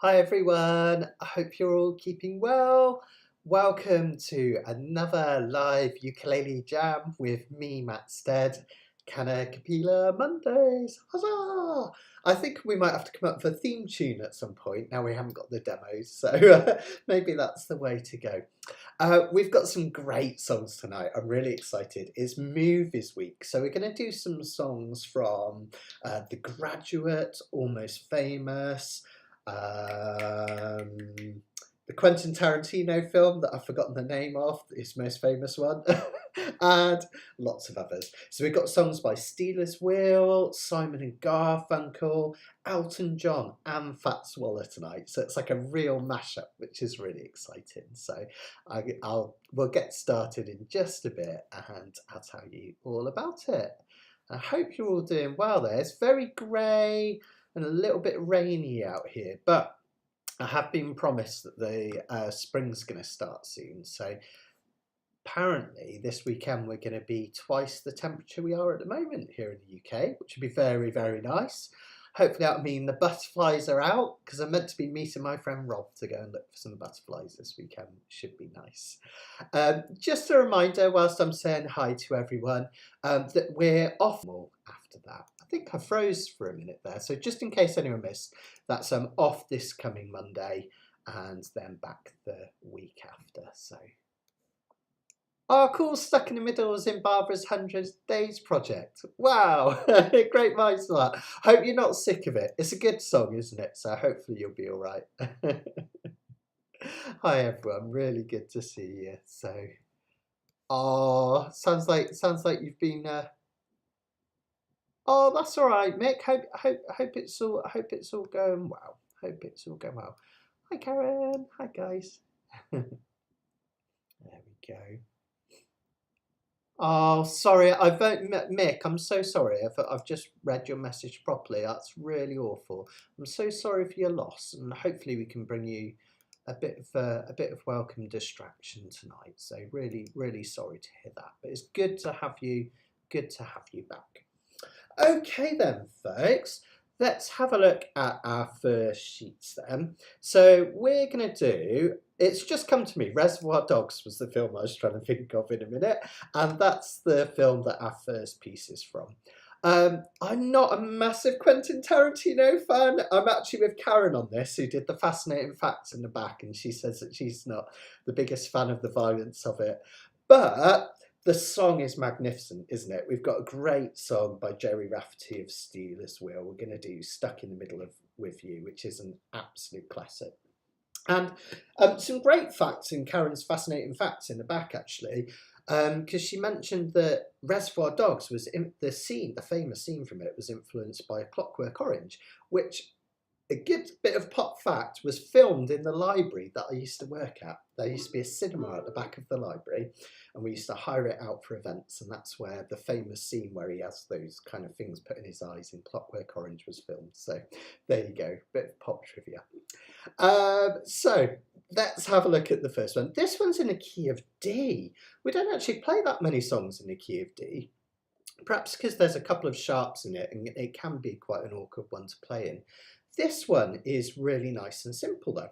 Hi everyone, I hope you're all keeping well. Welcome to another live ukulele jam with me, Matt Stead. Kanikapila Mondays, huzzah! I think we might have to come up with a theme tune at some point. Now we haven't got the demos, so maybe that's the way to go. We've got some great songs tonight. I'm really excited. It's Movies Week, so we're going to do some songs from The Graduate, Almost Famous, the Quentin Tarantino film that I've forgotten the name of, his most famous one, and lots of others. So we've got songs by Steelers Wheel, Simon and Garfunkel, Elton John, and Fats Waller tonight. So it's like a real mashup, which is really exciting. So we'll get started in just a bit, and I'll tell you all about it. I hope you're all doing well there. It's very grey and a little bit rainy out here, but I have been promised that the spring's going to start soon. So apparently this weekend we're going to be twice the temperature we are at the moment here in the UK, which would be very, very nice. Hopefully that'll mean the butterflies are out, because I'm meant to be meeting my friend Rob to go and look for some butterflies this weekend. Should be nice. Just a reminder, whilst I'm saying hi to everyone, that we're off after that. I think I froze for a minute there, so just in case anyone missed, that's off this coming Monday and then back the week after. So, oh, cool, Stuck in the Middle was in Barbara's 100 Days project. Wow, great minds for that. Hope you're not sick of it. It's a good song, isn't it? So hopefully you'll be all right. Hi everyone, really good to see you. So, oh, sounds like you've been. Oh, that's all right, Mick. Hope it's all going well. Hope it's all going well. Hi Karen. Hi guys. There we go. Oh, sorry, Mick, I'm so sorry. I've just read your message properly. That's really awful. I'm so sorry for your loss, and hopefully we can bring you a bit of welcome distraction tonight. So really, really sorry to hear that. But it's good to have you back. Okay then, folks. Let's have a look at our first sheets then. So we're going to do, it's just come to me, Reservoir Dogs was the film I was trying to think of in a minute, and that's the film that our first piece is from. I'm not a massive Quentin Tarantino fan. I'm actually with Karen on this, who did the fascinating facts in the back, and she says that she's not the biggest fan of the violence of it. But the song is magnificent, isn't it? We've got a great song by Jerry Rafferty of Steelers Wheel. We're going to do Stuck in the Middle of With You, which is an absolute classic. And some great facts in Karen's fascinating facts in the back, actually, because she mentioned that Reservoir Dogs was the famous scene from it was influenced by Clockwork Orange, which, a good bit of pop fact, was filmed in the library that I used to work at. There used to be a cinema at the back of the library, and we used to hire it out for events, and that's where the famous scene where he has those kind of things put in his eyes in Clockwork Orange was filmed. So there you go, bit of pop trivia. So let's have a look at the first one. This one's in a key of D. We don't actually play that many songs in the key of D, perhaps because there's a couple of sharps in it, and it can be quite an awkward one to play in. This one is really nice and simple though.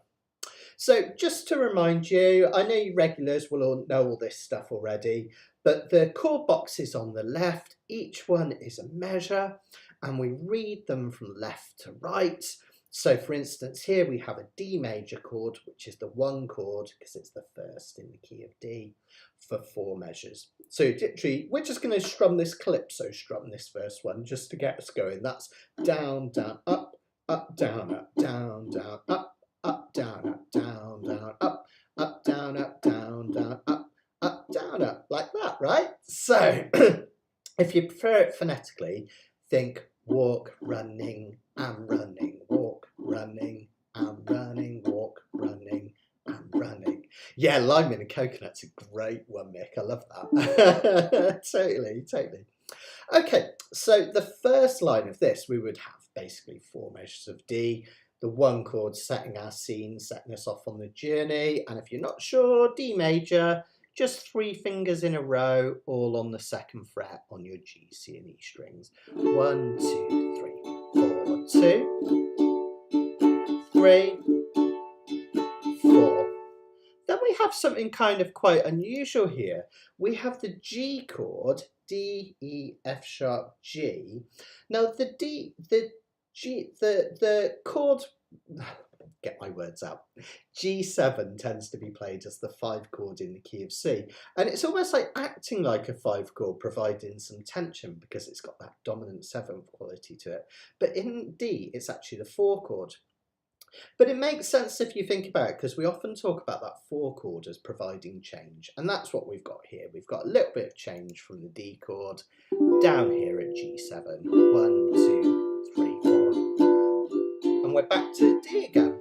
So just to remind you, I know you regulars will all know all this stuff already, but the chord boxes on the left, each one is a measure, and we read them from left to right. So for instance, here we have a D major chord, which is the 1 chord, because it's the first in the key of D, for 4 measures. So literally, we're just going to strum this calypso strum, this first one, just to get us going. That's down, down, up, down, down, up, down, up, down, down, up, down, down, up, down, up, like that, right? So if you prefer it phonetically, think walk, running, and running, walk, running, and running, walk, running, and running. Yeah, lime and coconut's a great one, Mick. I love that. Totally. Okay, so the first line of this, we would have basically 4 measures of D, the 1 chord setting our scene, setting us off on the journey, and if you're not sure, D major, just 3 fingers in a row, all on the 2nd fret on your G, C and E strings. 1, 2, 3, 4, 2, 3, have something kind of quite unusual here. We have the G chord, D, E, F sharp, G. Now the chord, get my words out, G7 tends to be played as the 5 chord in the key of C, and it's almost like acting like a 5 chord, providing some tension because it's got that dominant 7th quality to it. But in D, it's actually the 4 chord. But it makes sense if you think about it, because we often talk about that 4 chord as providing change, and that's what we've got here. We've got a little bit of change from the D chord down here at G7. 1, 2, 3, 4. And we're back to D again.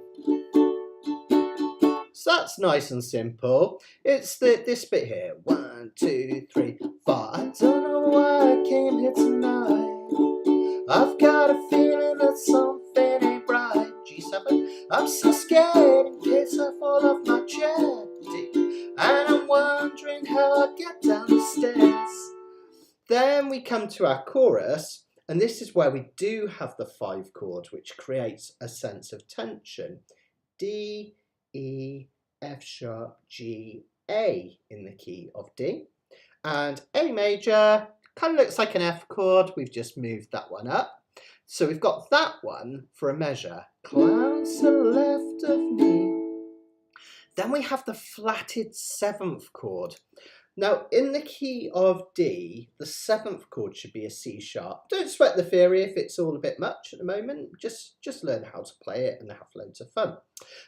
So that's nice and simple. It's this bit here. 1, 2, 3, 4. I don't know why I came here tonight. I've got a feeling that something ain't right. G7. I'm so scared in case I fall off my chair. D. And I'm wondering how I get down the stairs. Then we come to our chorus, and this is where we do have the 5 chord, which creates a sense of tension. D, E, F sharp, G, A in the key of D. And A major kind of looks like an F chord. We've just moved that one up. So we've got that one for a measure. Clouds to the left of me. Then we have the flatted 7th chord. Now, in the key of D, the 7th chord should be a C sharp. Don't sweat the theory if it's all a bit much at the moment. Just learn how to play it and have loads of fun.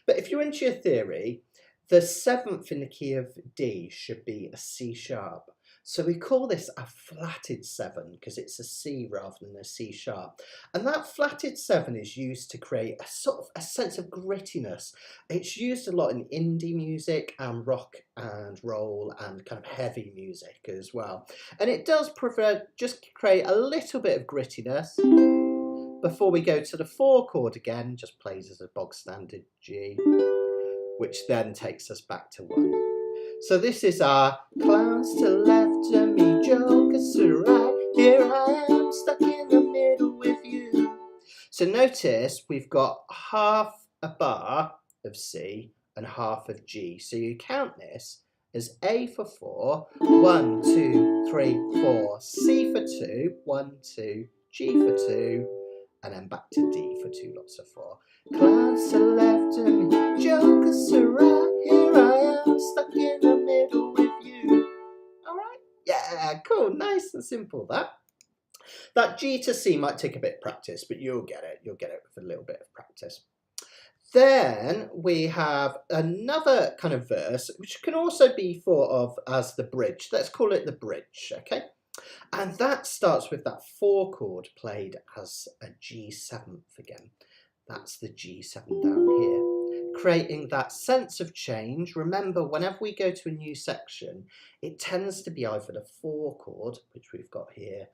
But if you're into your theory, the 7th in the key of D should be a C sharp. So we call this a flatted 7 because it's a C rather than a C sharp. And that flatted 7 is used to create a sort of a sense of grittiness. It's used a lot in indie music and rock and roll and kind of heavy music as well. And it does just create a little bit of grittiness. Before we go to the 4 chord again, just plays as a bog standard G, which then takes us back to 1. So this is our clowns to the left of me, jokers to the right. Here I am, stuck in the middle with you. So notice we've got half a bar of C and half of G. So you count this as A for 4, 1, 2, 3, 4, C for 2, 1, 2, G for 2, and then back to D for 2 lots of 4. Clowns to the left of me, jokers to the right. Here I am, stuck in the middle with you. All right? Yeah, cool, nice and simple that. That G to C might take a bit of practice, but you'll get it. You'll get it with a little bit of practice. Then we have another kind of verse, which can also be thought of as the bridge. Let's call it the bridge, okay? And that starts with that 4 chord played as a G7 again. That's the G7 down here, creating that sense of change. Remember, whenever we go to a new section, it tends to be either the 4 chord, which we've got here,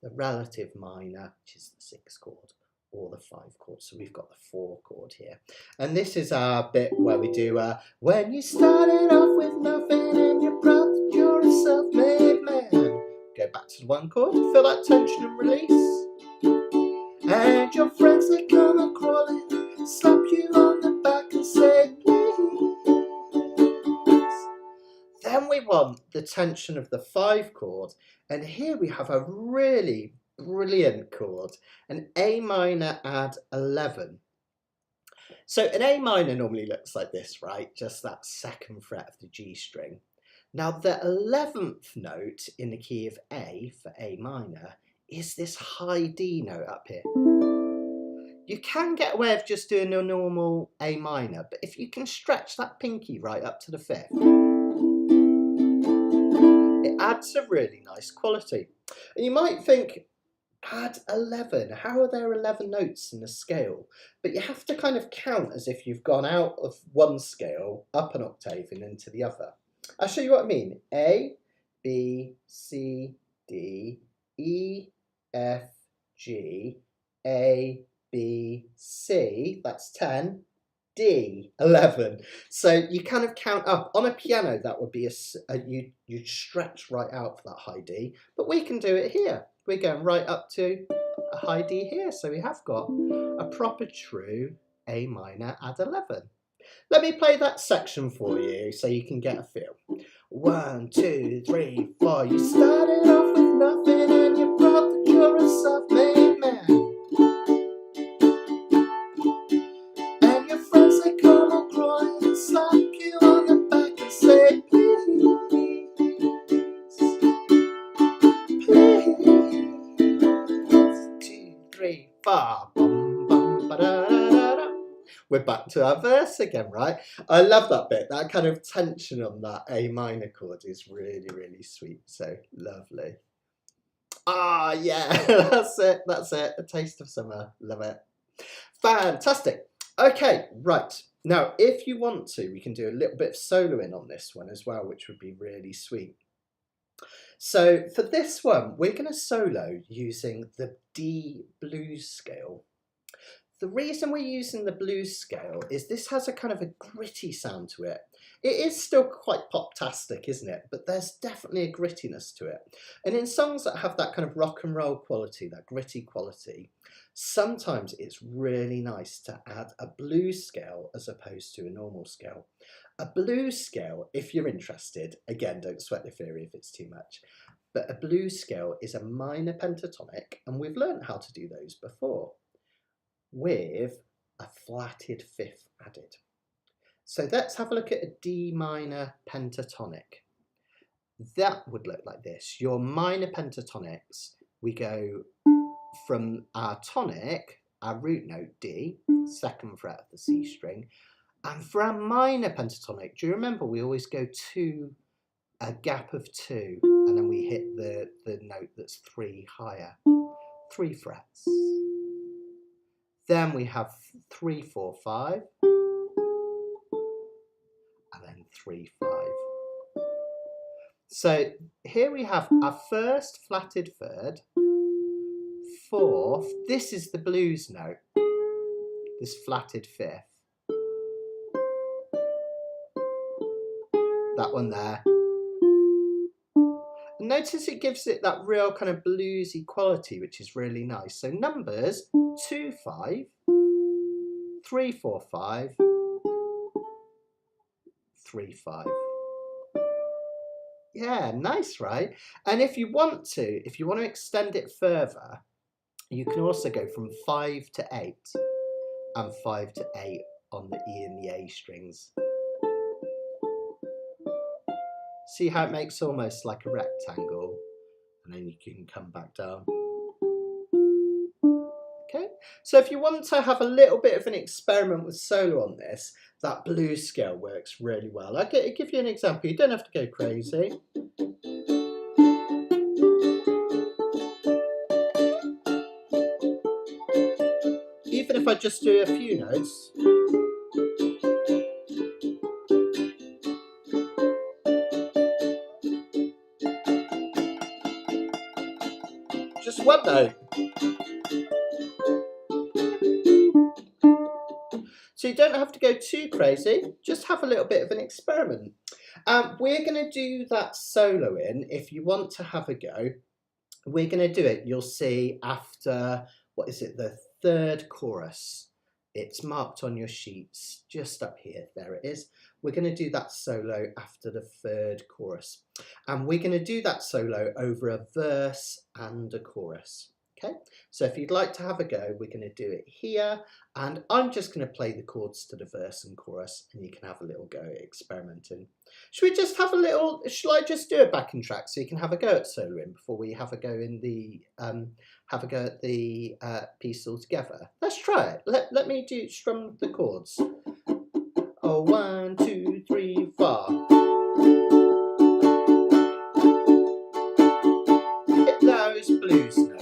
the relative minor, which is the 6 chord, or the 5 chord. So we've got the 4 chord here. And this is our bit where we do, when you started off with nothing and you're proud that you're a self-made man. Go back to the 1 chord, feel that tension and release. And your friends, they come a crawling, slap you on the back and say, please. Then we want the tension of the 5 chord, and here we have a really brilliant chord, an A minor add 11. So an A minor normally looks like this, right? Just that 2nd fret of the G string. Now the 11th note in the key of A for A minor is this high D note up here. You can get away with just doing a normal A minor, but if you can stretch that pinky right up to the 5th, it adds a really nice quality. And you might think, add 11, how are there 11 notes in the scale? But you have to kind of count as if you've gone out of one scale, up an octave and into the other. I'll show you what I mean. A, B, C, D, E, F, G, A, B, C, that's 10, D, 11. So you kind of count up. On a piano, that would be you'd stretch right out for that high D, but we can do it here. We're going right up to a high D here. So we have got a proper true A minor add 11. Let me play that section for you so you can get a feel. 1, 2, 3, 4. You started off with nothing and you brought that you're a self-made man. And your friends they come all crying and slap you on the back and say, please, please. 2, 3, 4. Bum, bum, ba-da-da-da-da. We're back to our verse again, right? I love that bit. That kind of tension on that A minor chord is really, really sweet. So lovely. Ah, yeah, that's it. That's it. A taste of summer. Love it. Fantastic. Okay, right. Now, if you want to, we can do a little bit of soloing on this one as well, which would be really sweet. So for this one, we're going to solo using the D blues scale. The reason we're using the blues scale is this has a kind of a gritty sound to it. It is still quite pop-tastic, isn't it? But there's definitely a grittiness to it. And in songs that have that kind of rock and roll quality, that gritty quality, sometimes it's really nice to add a blues scale as opposed to a normal scale. A blues scale, if you're interested, again, don't sweat the theory if it's too much, but a blues scale is a minor pentatonic, and we've learned how to do those before, with a flatted fifth added. So let's have a look at a D minor pentatonic. That would look like this. Your minor pentatonics, we go from our tonic, our root note D, 2nd fret of the C string, and for our minor pentatonic, do you remember we always go to a gap of 2 and then we hit the note that's 3 higher, 3 frets. Then we have 3, 4, 5, and then 3, 5. So here we have our first flatted third, 4th, this is the blues note, this flatted 5th, that one there. And notice it gives it that real kind of bluesy quality, which is really nice. So numbers 2, 5, 3, 4, 5, 3, 5. Yeah, nice, right? And if you want to extend it further, you can also go from 5 to 8 and 5 to 8 on the E and the A strings. See how it makes almost like a rectangle, and then you can come back down. Okay, so if you want to have a little bit of an experiment with solo on this, that blues scale works really well. I'll give you an example. You don't have to go crazy. Even if I just do a few notes. Just one note. So you don't have to go too crazy, just have a little bit of an experiment. We're going to do that solo in. If you want to have a go, we're going to do it, you'll see, after, what is it, the 3rd chorus. It's marked on your sheets, just up here, there it is. We're going to do that solo after the 3rd chorus. And we're going to do that solo over a verse and a chorus. Okay, so if you'd like to have a go, we're going to do it here, and I'm just going to play the chords to the verse and chorus, and you can have a little go at experimenting. Should we just have a little, shall I just do a backing track so you can have a go at soloing before we have a go in the, at the piece all together? Let's try it. Let me strum the chords. Oh, 1, 2, 3, 4. Hit those blues notes.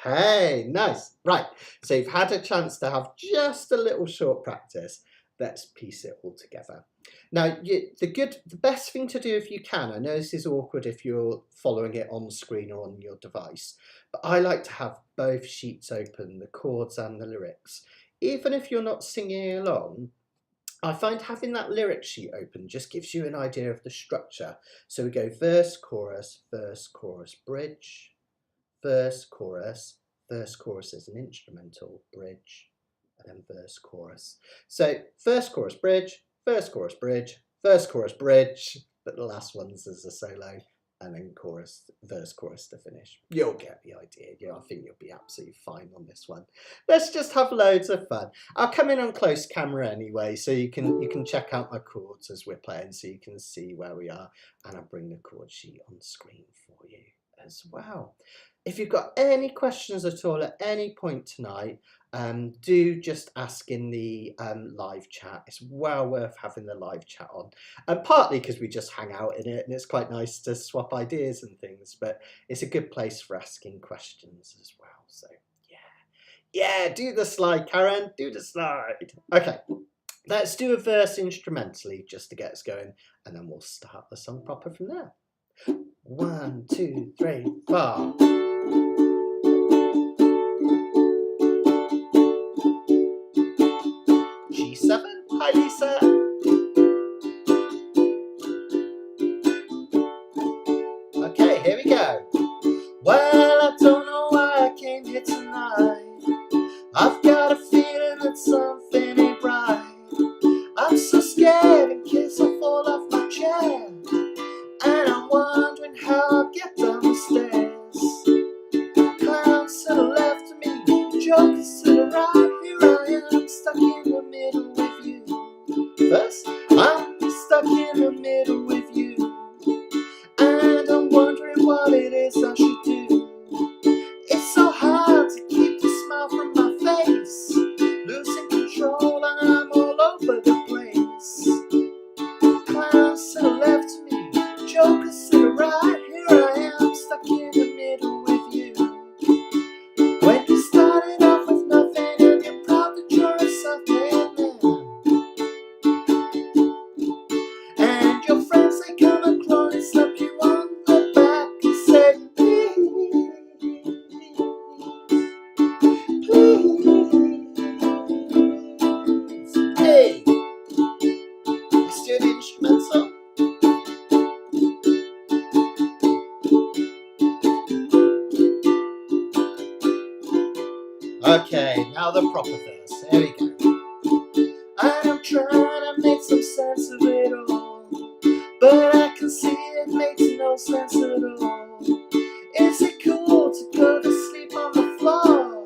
Okay, nice. Right, so you've had a chance to have just a little short practice. Let's piece it all together. Now, the best thing to do if you can, I know this is awkward if you're following it on screen or on your device, but I like to have both sheets open, the chords and the lyrics. Even if you're not singing along, I find having that lyric sheet open just gives you an idea of the structure. So we go verse, chorus, bridge, verse, chorus is an instrumental, bridge, and then verse, chorus. So verse, chorus, bridge, verse, chorus, bridge, verse, chorus, bridge, but the last one's as a solo, and then chorus, verse, chorus to finish. You'll get the idea. Yeah, I think you'll be absolutely fine on this one. Let's just have loads of fun. I'll come in on close camera anyway, so you can check out my chords as we're playing, so you can see where we are, and I'll bring the chord sheet on screen for you as well. If you've got any questions at all at any point tonight, do just ask in the live chat. It's well worth having the live chat on, and partly because we just hang out in it and it's quite nice to swap ideas and things, but it's a good place for asking questions as well. So yeah, do the slide, Karen, do the slide. Okay, let's do a verse instrumentally just to get us going, and then we'll start the song proper from there. 1, 2, 3, 4. G7, hi Lisa. Okay, here we go. Well, I don't know why I came here tonight. I've got a feeling that something ain't right. I'm so scared in case I fall off my chair, and I'm wondering how I'll get down the stairs. Clowns to the left of me, jokers to the right. Here I am, stuck in the middle with you. First, I'm stuck in the middle with you, and I'm wondering what it is I should do. It's so hard to keep the smile from my face, losing control and I'm all over the place. Clowns to the left of me, jokers to the right. Here I am, stuck in the middle with you. When you started off with nothing and you're proud that you're a self-made man, and your friends they come and claw and slap you on the back and say, please, hey, let's do the instrumental. Okay, now the proper verse. Here we go. I'm trying to make some sense of it all, but I can see it makes no sense at all. Is it cool to go to sleep on the floor?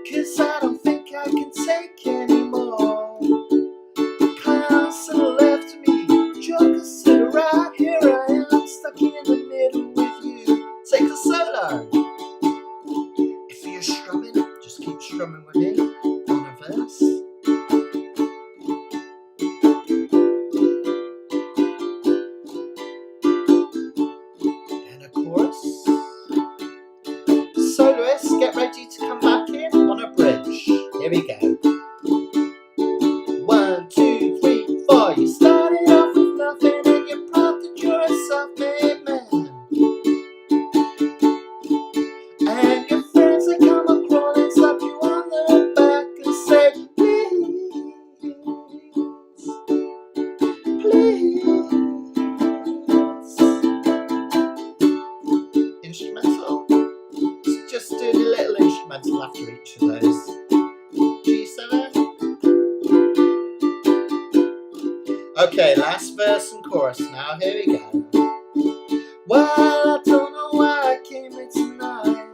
'Cause I don't think I can take anymore. Clowns to the left of me, jokers to the right. Here I am, stuck in the middle with you. Take the solo. If you're strumming, just keep strumming with me on a verse. And a chorus. Soloists, get ready to come back in on a bridge. Here we go. 1, 2, 3, 4. You started off with nothing and you're proud that you're a self-made man, and your friends they come and crawl and slap you on the back and say, please, please. Instrumental. Just do the little instrumental after each of those. G7. Okay, last verse and chorus now. Here we go. Well, I don't know why I came here tonight.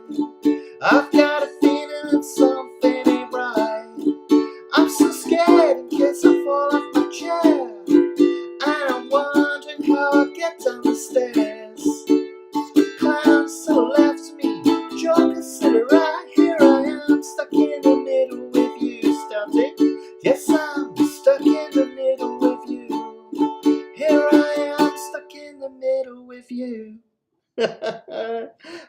I've got a feeling that something ain't right. I'm so scared in case I fall off my chair, and I'm wondering how I'll get down the stairs. Clowns to the left of me, jokers to the right. Here I am, stuck in the middle with you. Starting, yes, I'm stuck in the middle with you. Here I am, stuck in the middle with you.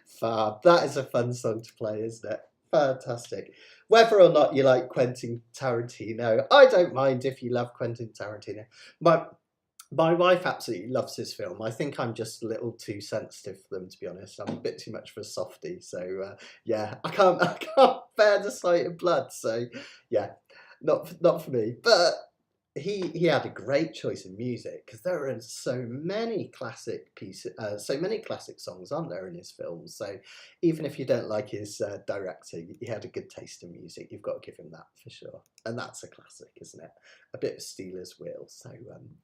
Fab. That is a fun song to play, isn't it? Fantastic. Whether or not you like Quentin Tarantino, I don't mind if you love Quentin Tarantino. My wife absolutely loves his film. I think I'm just a little too sensitive for them, to be honest. I'm a bit too much of a softie. So yeah, I can't bear the sight of blood. So yeah, not for me. But he had a great choice in music because there are so many classic pieces, so many classic songs, aren't there, in his films? So even if you don't like his directing, he had a good taste in music. You've got to give him that for sure, and that's a classic, isn't it? A bit of Steelers Wheel. So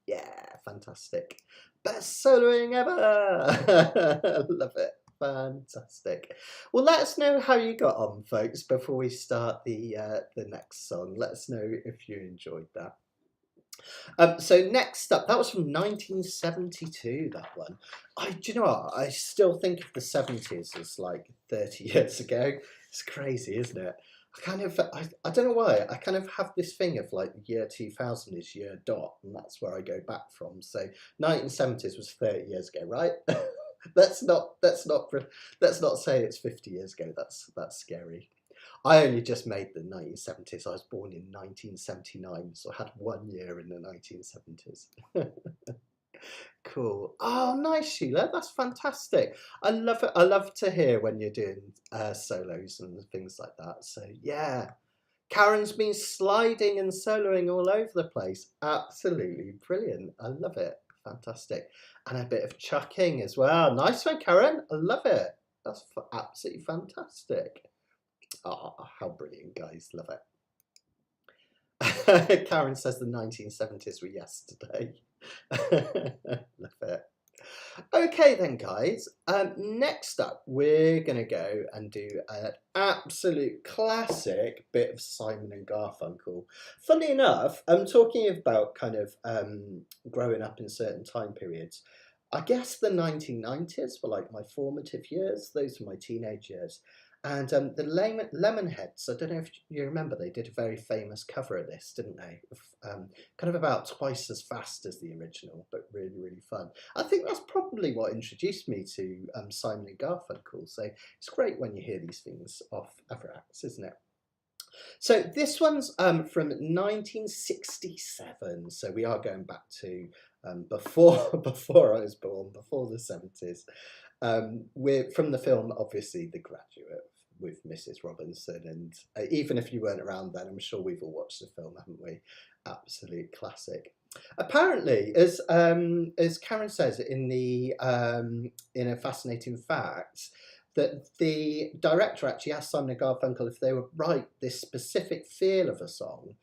yeah, fantastic, best soloing ever. Love it. Fantastic. Well, let us know how you got on, folks, before we start the next song. Let us know if you enjoyed that. So next up, that was from 1972, that one. Do you know what? I still think of the 70s as like 30 years ago. It's crazy, isn't it? I don't know why, I kind of have this thing of like the year 2000 is year dot, and that's where I go back from. So 1970s was 30 years ago, right? Let's not say it's 50 years ago. That's scary. I only just made the 1970s. I was born in 1979, so I had 1 year in the 1970s. Cool. Oh, nice, Sheila. That's fantastic. I love it. I love to hear when you're doing solos and things like that. So yeah, Karen's been sliding and soloing all over the place. Absolutely brilliant. I love it. Fantastic. And a bit of chucking as well. Nice one, Karen. I love it. That's absolutely fantastic. Oh, how brilliant, guys. Love it. Karen says the 1970s were yesterday. Love it. Okay then, guys. Next up, we're going to go and do an absolute classic bit of Simon and Garfunkel. Funny enough, I'm talking about kind of growing up in certain time periods. I guess the 1990s were like my formative years. Those were my teenage years. And the Lemonheads, I don't know if you remember, they did a very famous cover of this, didn't they? Kind of about twice as fast as the original, but really, really fun. I think that's probably what introduced me to Simon and Garfunkel. So it's great when you hear these things off other acts, isn't it? So this one's from 1967. So we are going back to before I was born, before the 70s. We're from the film, obviously, The Graduate with Mrs. Robinson, and even if you weren't around then, I'm sure we've all watched the film, haven't we? Absolute classic. Apparently, as Karen says in a fascinating fact, that the director actually asked Simon and Garfunkel if they would write this specific feel of a song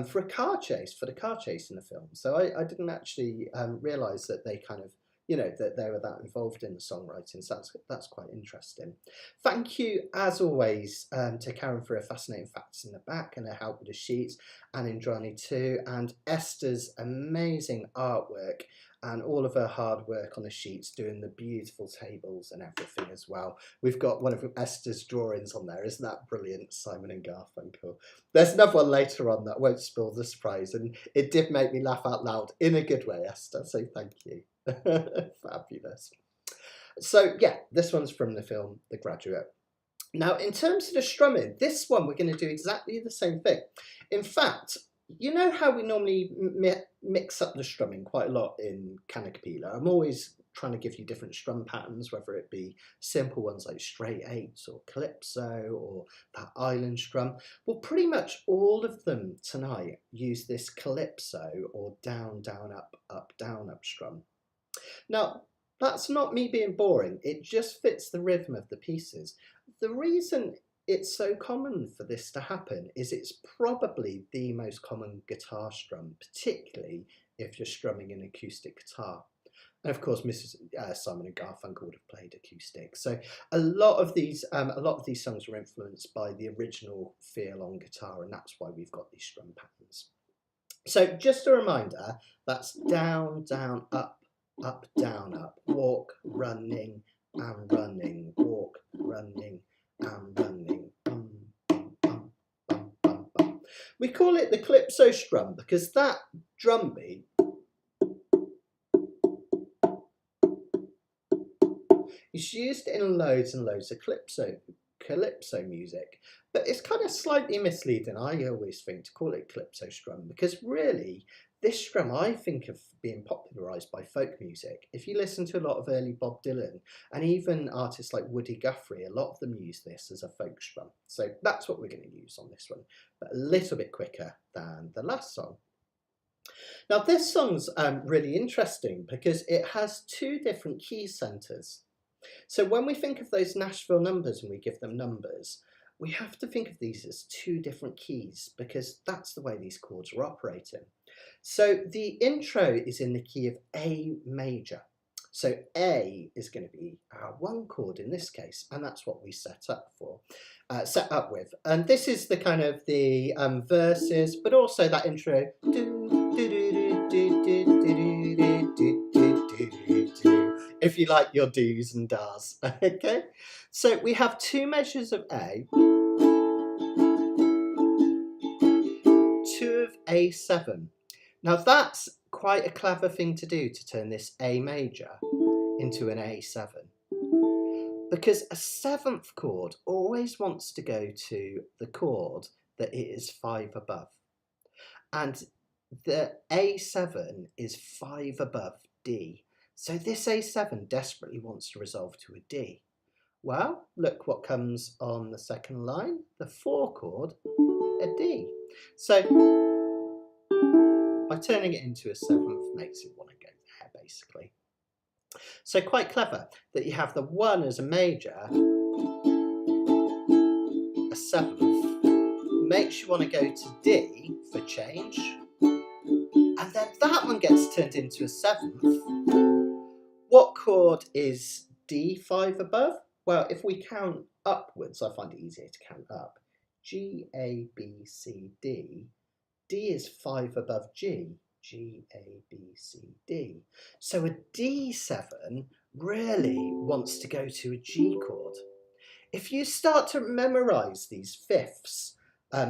for a car chase, for the car chase in the film. So I didn't actually realise that they kind of, that they were that involved in the songwriting. So that's quite interesting. Thank you, as always, to Karen for her fascinating facts in the back and her help with the sheets, and Indrani too, and Esther's amazing artwork and all of her hard work on the sheets, doing the beautiful tables and everything as well. We've got one of Esther's drawings on there. Isn't that brilliant, Simon and Garfunkel? There's another one later on that won't spoil the surprise, and it did make me laugh out loud in a good way, Esther, so thank you. Fabulous. So yeah, this one's from the film The Graduate. Now, in terms of the strumming, this one we're going to do exactly the same thing. In fact, you know how we normally mix up the strumming quite a lot in Kanikapila? I'm always trying to give you different strum patterns, whether it be simple ones like straight eights or calypso or that island strum. Well, pretty much all of them tonight use this calypso or down, down, up, down, up strum. Now, that's not me being boring. It just fits the rhythm of the pieces. The reason it's so common for this to happen is it's probably the most common guitar strum, particularly if you're strumming an acoustic guitar. And of course, Simon and Garfunkel would have played acoustic. So a lot of these songs were influenced by the original feel on guitar, and that's why we've got these strum patterns. So just a reminder, that's down, down, up, down, up, walk, running, and running, walk, running, and running. Bum, bum, bum, bum, bum, bum. We call it the calypso strum because that drum beat is used in loads and loads of calypso music, but it's kind of slightly misleading, I always think, to call it calypso strum, because really this strum I think of being popularised by folk music. If you listen to a lot of early Bob Dylan and even artists like Woody Guthrie, a lot of them use this as a folk strum. So that's what we're going to use on this one, but a little bit quicker than the last song. Now this song's really interesting because it has two different key centres. So when we think of those Nashville numbers and we give them numbers, we have to think of these as two different keys because that's the way these chords are operating. So the intro is in the key of A major. So A is going to be our one chord in this case, and that's what we set up with. And this is the kind of the verses, but also that intro. If you like your do's and does, okay? So we have two measures of A, two of A7. Now that's quite a clever thing to do, to turn this A major into an A7. Because a seventh chord always wants to go to the chord that it is 5 above. And the A7 is 5 above D. So this A7 desperately wants to resolve to a D. Well, look what comes on the second line, the 4 chord, a D. So by turning it into a 7th makes it want to go there, basically. So quite clever that you have the 1 as a major, a 7th, makes you want to go to D for change, and then that one gets turned into a 7th. What chord is D 5 above? Well, if we count upwards, I find it easier to count up. G, A, B, C, D. D is 5 above G. G, A, B, C, D. So a D7 really wants to go to a G chord. If you start to memorise these fifths,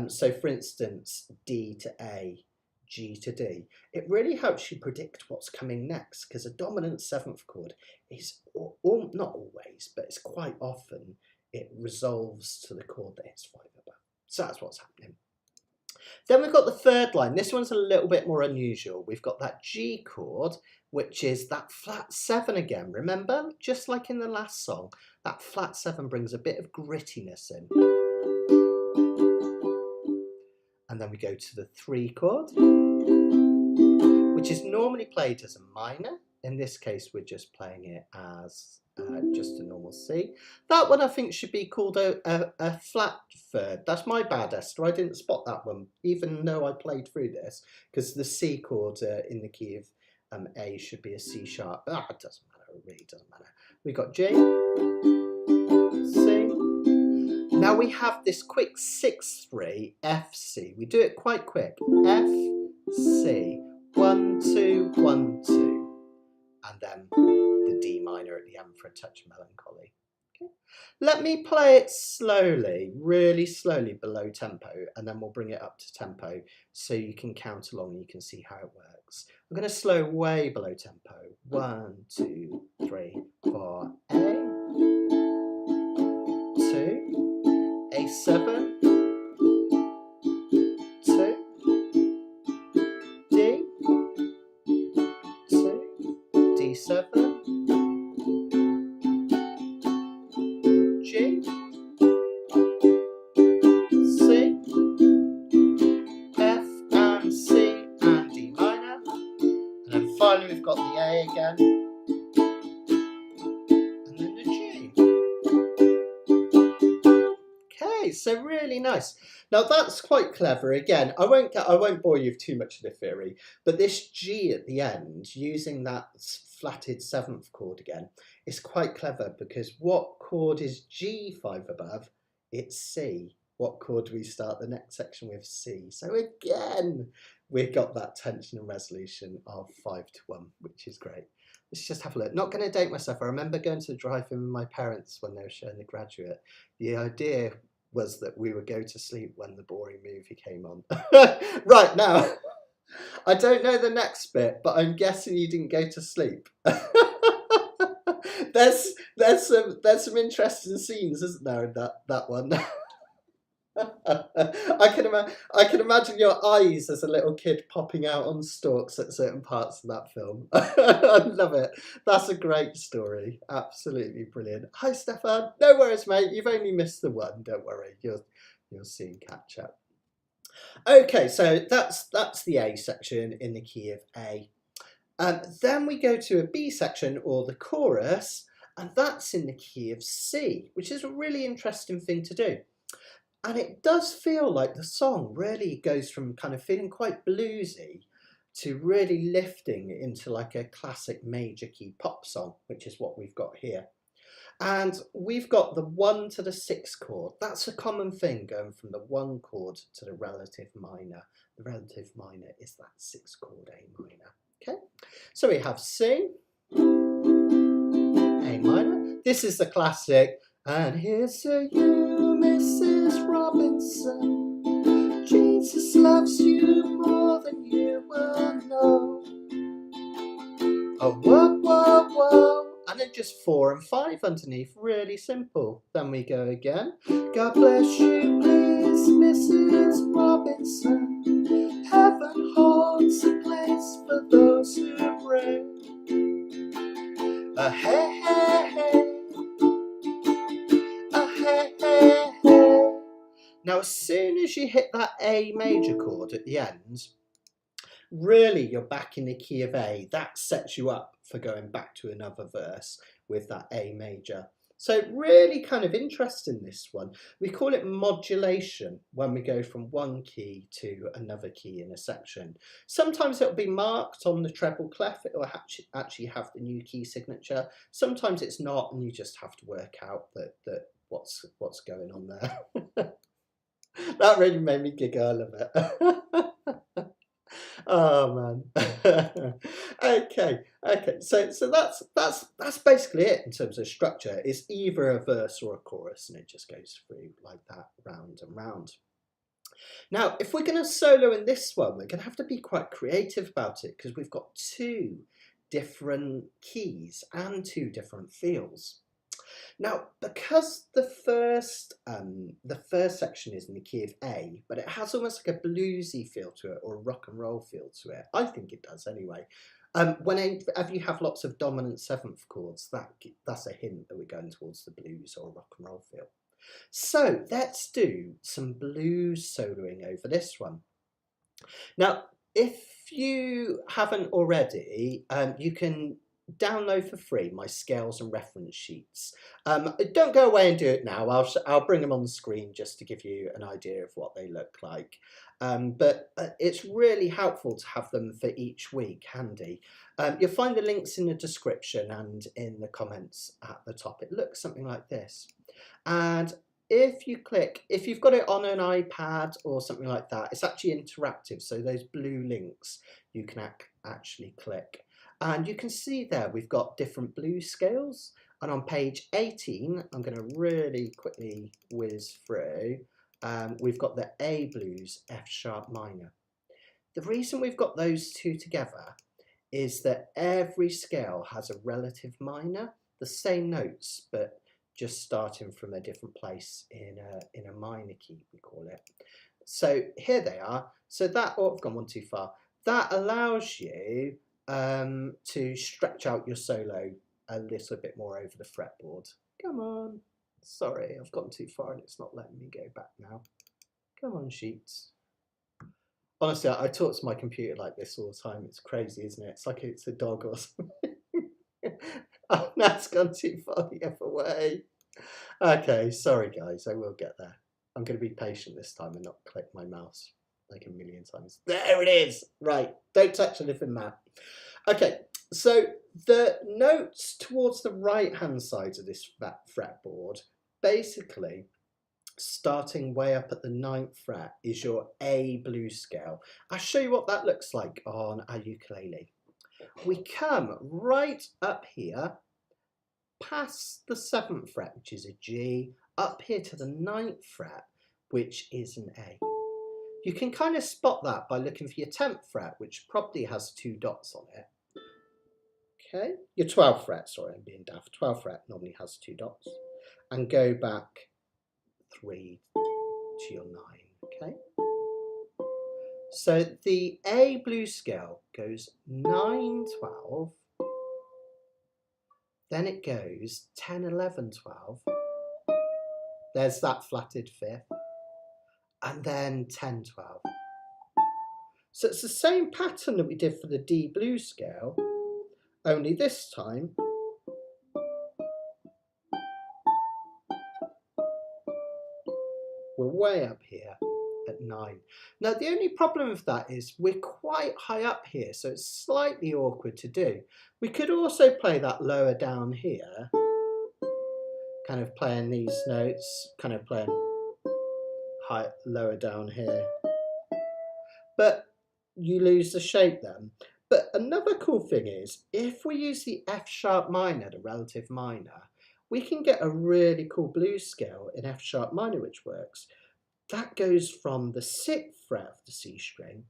so for instance, D to A, G to D, it really helps you predict what's coming next, because a dominant 7th chord is, not always, but it's quite often, it resolves to the chord that it's 5 above. So that's what's happening. Then we've got the third line. This one's a little bit more unusual. We've got that G chord, which is that flat 7 again. Remember, just like in the last song, that flat 7 brings a bit of grittiness in. And then we go to the 3 chord, which is normally played as a minor. In this case, we're just playing it as just a normal C. That one I think should be called a flat third. That's my bad, Esther. I didn't spot that one, even though I played through this, because the C chord in the key of A should be a C sharp. It doesn't matter, it really doesn't matter. We've got G, C. Now we have this quick 6-3, F, C. We do it quite quick. F, C, 1, 2, 1, 2. And then the D minor at the end for a touch of melancholy. Okay. Let me play it slowly, really slowly below tempo, and then we'll bring it up to tempo so you can count along and you can see how it works. I'm going to slow way below tempo. 1, 2, 3, 4, A, 2, A7, 2, D, 2, D7, G, C, F and C and D minor, and then finally we've got the A again, and then the G. Okay, so really nice. Now that's quite clever. Again, I won't bore you with too much of the theory, but this G at the end, using that flatted 7th chord again, is quite clever because what chord is G 5 above? It's C. What chord do we start the next section with? C. So again, we've got that tension and resolution of 5 to 1, which is great. Let's just have a look. Not going to date myself. I remember going to the drive-in with my parents when they were showing The Graduate. The idea was that we would go to sleep when the boring movie came on. Right, now, I don't know the next bit, but I'm guessing you didn't go to sleep. There's some interesting scenes, isn't there, in that one? I can imagine your eyes as a little kid popping out on stalks at certain parts of that film. I love it. That's a great story. Absolutely brilliant. Hi, Stefan. No worries, mate. You've only missed the one. Don't worry. You'll soon catch up. Okay, so that's the A section in the key of A. Then we go to a B section, or the chorus, and that's in the key of C, which is a really interesting thing to do. And it does feel like the song really goes from kind of feeling quite bluesy to really lifting into like a classic major key pop song, which is what we've got here. And we've got the 1 to the 6 chord. That's a common thing, going from the 1 chord to the relative minor. The relative minor is that 6 chord A minor. Okay, so we have C, A minor. This is the classic. And here's to you, Mrs. Robinson. Jesus loves you more than you will know. Oh, whoa, whoa, whoa. And then just 4 and 5 underneath, really simple. Then we go again. God bless you, please, Mrs. Robinson. Heaven holds a place for those who pray. Hey, hey, hey. Hey, hey, hey. Now, as soon as you hit that A major chord at the end, really you're back in the key of A. That sets you up for going back to another verse with that A major. So really kind of interesting, this one. We call it modulation when we go from one key to another key in a section. Sometimes it'll be marked on the treble clef. It'll actually have the new key signature. Sometimes it's not, and you just have to work out that what's going on there. That really made me giggle a little bit. Oh man. Okay. So that's basically it in terms of structure. It's either a verse or a chorus, and it just goes through like that, round and round. Now, if we're going to solo in this one, we're going to have to be quite creative about it, because we've got 2 different keys and 2 different feels. Now, because the first section is in the key of A, but it has almost like a bluesy feel to it, or a rock and roll feel to it. I think it does anyway. Whenever you have lots of dominant 7th chords, that's a hint that we're going towards the blues or rock and roll feel. So let's do some blues soloing over this one. Now, if you haven't already, you can download for free my scales and reference sheets. Don't go away and do it now. I'll bring them on the screen just to give you an idea of what they look like. But it's really helpful to have them for each week handy. You'll find the links in the description and in the comments at the top. It looks something like this. And if you've got it on an iPad or something like that, it's actually interactive. So those blue links you can actually click. And you can see there we've got different blues scales. And on page 18, I'm going to really quickly whiz through. We've got the A blues, F sharp minor. The reason we've got those 2 together is that every scale has a relative minor, the same notes, but just starting from a different place in a minor key, we call it. So here they are. So that, oh, I've gone one too far. That allows you to stretch out your solo a little bit more over the fretboard. Come on. Sorry, I've gone too far and it's not letting me go back now. Come on, sheets. Honestly, I talk to my computer like this all the time. It's crazy, isn't it? It's like it's a dog or something. Oh, that's gone too far the other way. Okay, sorry guys, I will get there. I'm going to be patient this time and not click my mouse like a million times. There it is! Right, don't touch anything, Matt. Okay, so the notes towards the right-hand side of this fretboard, basically, starting way up at the 9th fret is your A blues scale. I'll show you what that looks like on our ukulele. We come right up here, past the 7th fret, which is a G, up here to the 9th fret, which is an A. You can kind of spot that by looking for your 10th fret, which probably has 2 dots on it. Okay, your 12th fret, sorry, I'm being daft. 12th fret normally has 2 dots. And go back 3 to your 9, okay? So the A blues scale goes 9, 12, then it goes 10, 11, 12. There's that flatted 5th. and then 10, 12. So it's the same pattern that we did for the D blues scale, only this time we're way up here at 9. Now the only problem with that is we're quite high up here, so it's slightly awkward to do. We could also play that lower down here, kind of playing these notes, kind of playing high, lower down here, but you lose the shape then. But another cool thing is, if we use the F sharp minor, the relative minor, we can get a really cool blues scale in F sharp minor which works. That goes from the 6th fret of the C string,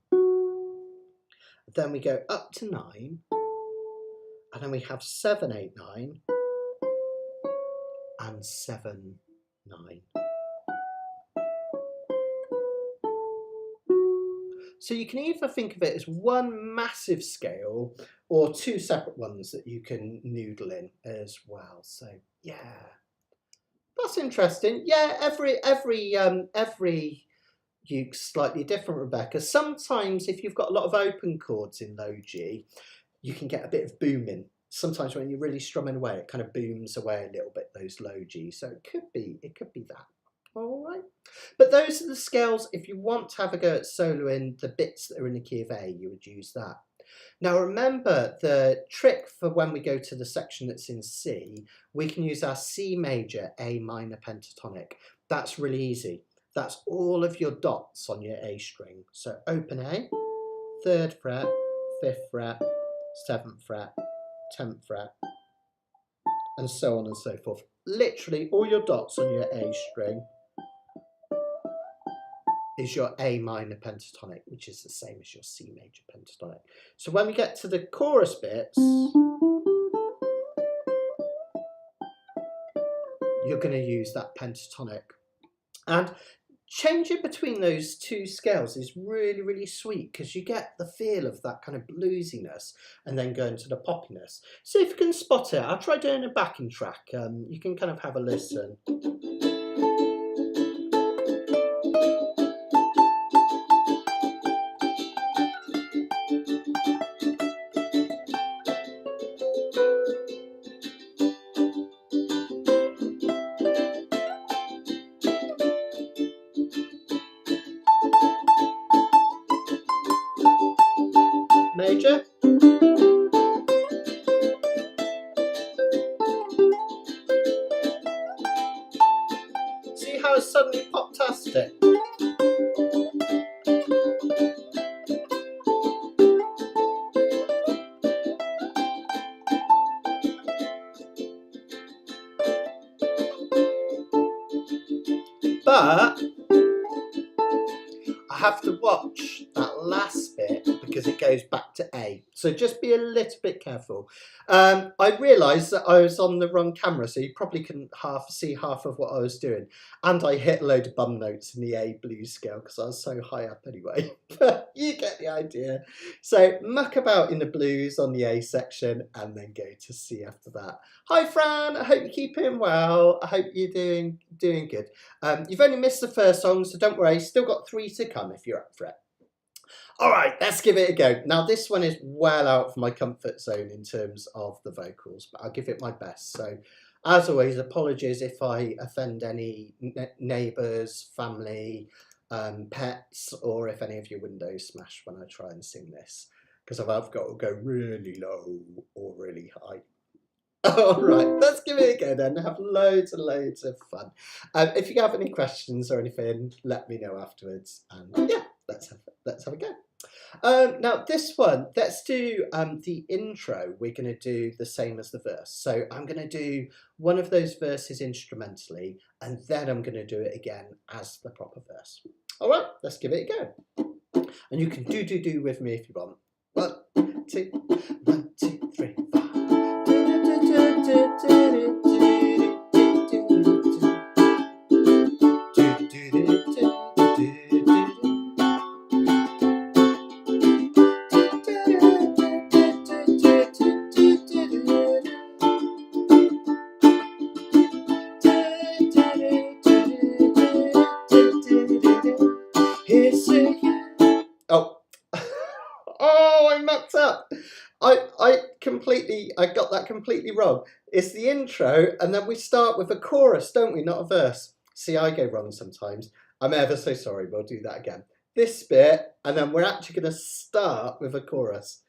then we go up to 9, and then we have 7, 8, 9, and 7, 9. So you can either think of it as one massive scale or two separate ones that you can noodle in as well. So yeah, that's interesting. Yeah, every uke's slightly different, Rebecca. Sometimes if you've got a lot of open chords in low G, you can get a bit of booming. Sometimes when you're really strumming away, it kind of booms away a little bit, those low G. So it could be that. All right, but those are the scales. If you want to have a go at soloing the bits that are in the key of A, you would use that. Now remember, the trick for when we go to the section that's in C, we can use our C major A minor pentatonic. That's really easy. That's all of your dots on your A string. So open A, 3rd fret, 5th fret, 7th fret, 10th fret, and so on and so forth. Literally all your dots on your A string is your A minor pentatonic, which is the same as your C major pentatonic. So when we get to the chorus bits, you're going to use that pentatonic. And changing between those two scales is really, really sweet because you get the feel of that kind of bluesiness and then going to the poppiness. See if you can spot it. I'll try doing a backing track. You can kind of have a listen. Major. See how it's suddenly pop-tastic? But I have to watch that last bit because it goes back to A. So just be a little bit careful. I realised that I was on the wrong camera, so you probably couldn't see half of what I was doing. And I hit a load of bum notes in the A blues scale because I was so high up anyway. But you get the idea. So muck about in the blues on the A section and then go to C after that. Hi Fran, I hope you're keeping well. I hope you're doing good. You've only missed the first song, so don't worry. Still got 3 to come if you're up for it. All right, let's give it a go. Now, this one is well out of my comfort zone in terms of the vocals, but I'll give it my best. So, as always, apologies if I offend any neighbours, family, pets, or if any of your windows smash when I try and sing this, because I've got to go really low or really high. All right, let's give it a go then. Have loads and loads of fun. If you have any questions or anything, let me know afterwards. And yeah, let's have a go. Now this one, let's do the intro. We're going to do the same as the verse. So I'm going to do one of those verses instrumentally, and then I'm going to do it again as the proper verse. All right, let's give it a go. And you can do with me if you want. 1, 2, 1, 2, 3, 4. got that completely wrong. It's the intro, and then we start with a chorus, don't we? Not a verse. See, I go wrong sometimes. I'm ever so sorry. We'll do that again. This bit, and then we're actually going to start with a chorus.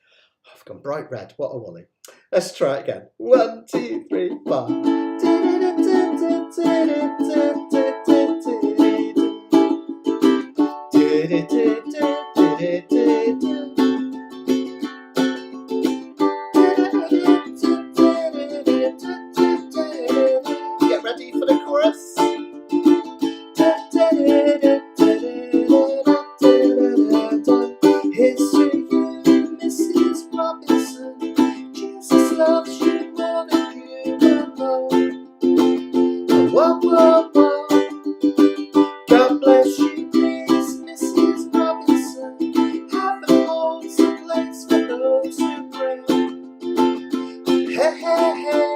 Oh, I've gone bright red. What a wally. Let's try it again. 1, 2, 3, 4. Get ready for the chorus. Here's to you, Mrs. Robinson. Jesus loves you more than you will know. Whoa, whoa, whoa. God bless you, please, Mrs. Robinson. Heaven holds a place for those who pray. Hey, hey, hey.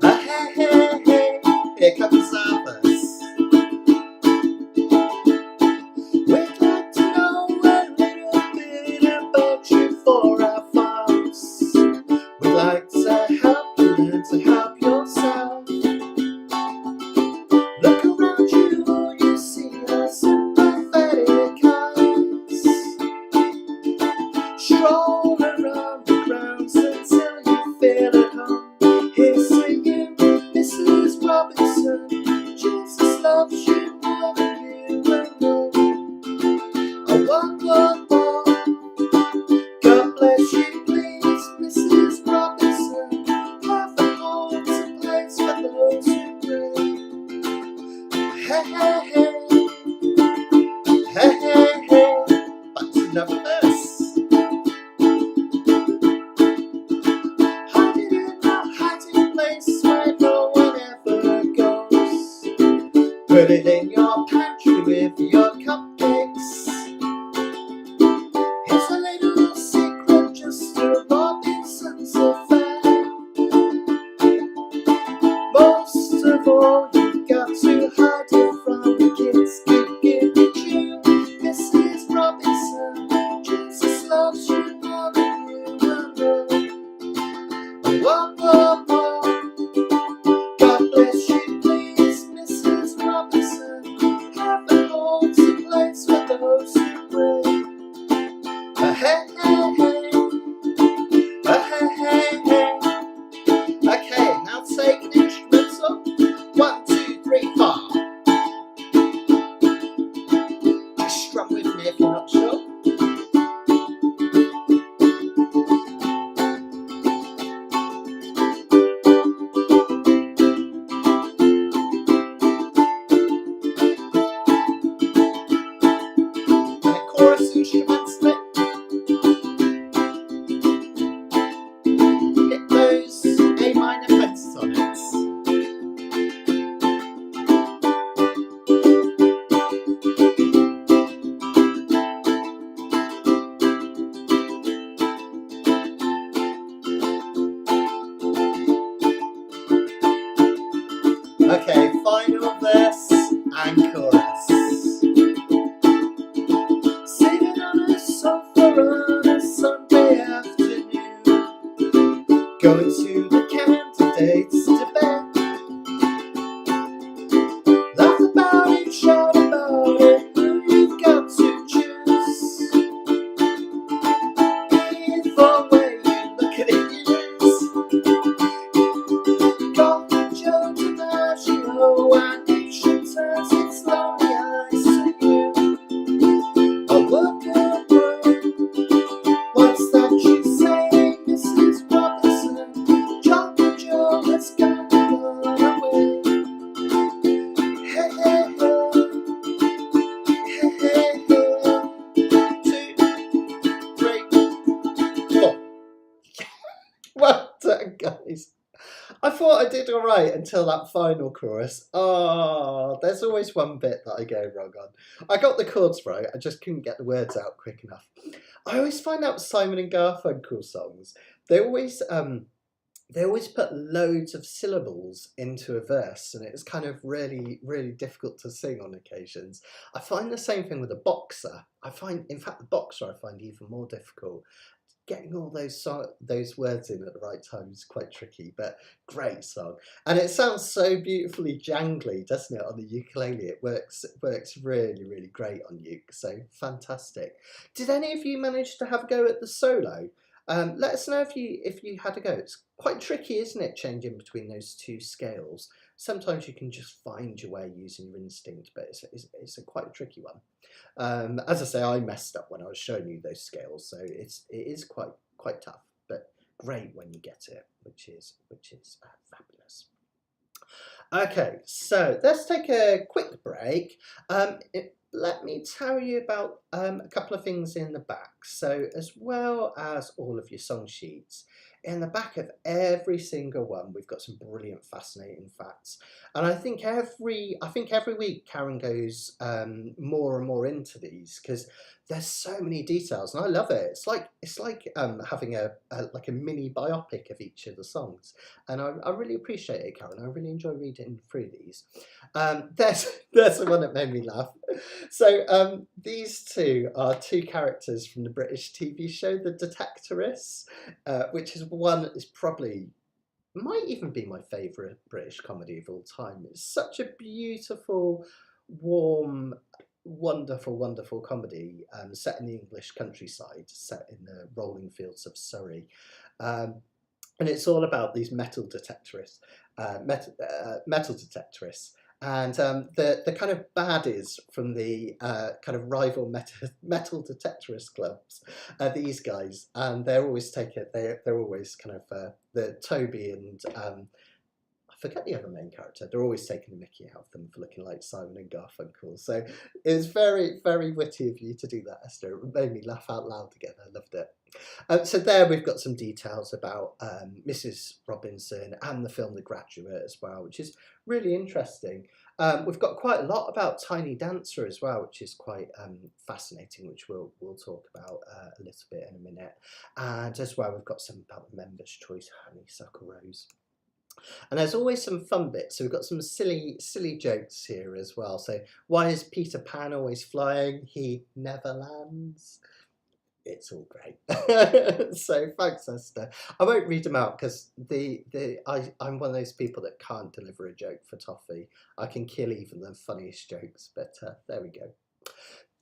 Hey, hey, hey. Here comes our verse. We'd like to know a little bit about you for our files. We'd like to help you learn to help yourself. Look around you, all you see are sympathetic eyes. Stroll around the grounds until you feel at home. Here's to you, Mrs. Robinson. Jesus loves you more than you will know. Oh, whoa, whoa, whoa. God bless you, please, Mrs. Robinson. Heaven holds a place for those who pray. Hey, hey, hey. Hey, hey, hey. Back to another verse. Hide it in a hiding place where no one ever goes. Put it in your pantry with your cupcakes. It's a little secret, just a Robinson's affair. Most of all, you've got to hide it from the kids. Give it you, Mrs. Robinson. Jesus loves you more than you will know. Whoa, whoa, whoa. God bless you, please, Mrs. Robinson. Heaven holds a place for those who pray. Hey, hey, hey. Hey, hey, hey. Okay, now take an instrumental. 1, 2, 3, 4. Just strum with me if you're not sure. And a chorus instrument split. Hit those A minor pentatonics. Okay, final verse and chorus. Sitting on a sofa on a Sunday afternoon, going to the candidates' debate. Laugh about it, shout about it, who you've got to choose. Either way you look at it, Golden Joe DiMaggio, and nation turns its lonely eyes to you. Oh, whoa, whoa, whoa. What's that you say, Mrs. Robinson? Golden Joe has gone away. Hey, hey, hey. Hey, hey, hey. 2, 3, 4. Well done, guys. I thought I did alright until that final chorus. Oh, there's always one bit that I go wrong on. I got the chords right, I just couldn't get the words out quick enough. I always find out Simon and Garfunkel songs, they always put loads of syllables into a verse, and it's kind of really, really difficult to sing on occasions. I find the same thing with a boxer. In fact, the boxer I find even more difficult. getting all those words in at the right time is quite tricky, but great song. And it sounds so beautifully jangly, doesn't it, on the ukulele? It works really, really great on uke, so fantastic. Did any of you manage to have a go at the solo? Let us know if you had a go. It's quite tricky, isn't it, changing between those two scales? Sometimes you can just find your way using your instinct, but it's a quite tricky one. As I say, I messed up when I was showing you those scales, so it is quite tough, but great when you get it, which is fabulous. Okay, so let's take a quick break. Let me tell you about a couple of things in the back. So as well as all of your song sheets, in the back of every single one, we've got some brilliant, fascinating facts. And I think every week Karen goes more and more into these because there's so many details, and I love it. It's like having a mini biopic of each of the songs, and I really appreciate it, Karen. I really enjoy reading through these. There's the one that made me laugh. So these two are two characters from the British TV show The Detectorists, which is one that is probably might even be my favourite British comedy of all time. It's such a beautiful, warm, wonderful comedy set in the English countryside, set in the rolling fields of Surrey. And it's all about these metal detectorists, and the kind of baddies from the kind of rival metal detectorist clubs are these guys, and they're always they're always kind of the Toby and I forget the other main character. They're always taking the mickey out of them for looking like Simon and Garfunkel. So it was very, very witty of you to do that, Esther. It made me laugh out loud again. I loved it. So there we've got some details about Mrs. Robinson and the film The Graduate as well, which is really interesting. We've got quite a lot about Tiny Dancer as well, which is quite fascinating, which we'll talk about a little bit in a minute. And as well, we've got some about the Members' Choice Honeysuckle Rose. And there's always some fun bits. So we've got some silly jokes here as well. So why is Peter Pan always flying? He never lands. It's all great. So thanks, Esther. I won't read them out because I'm one of those people that can't deliver a joke for toffee. I can kill even the funniest jokes, but there we go.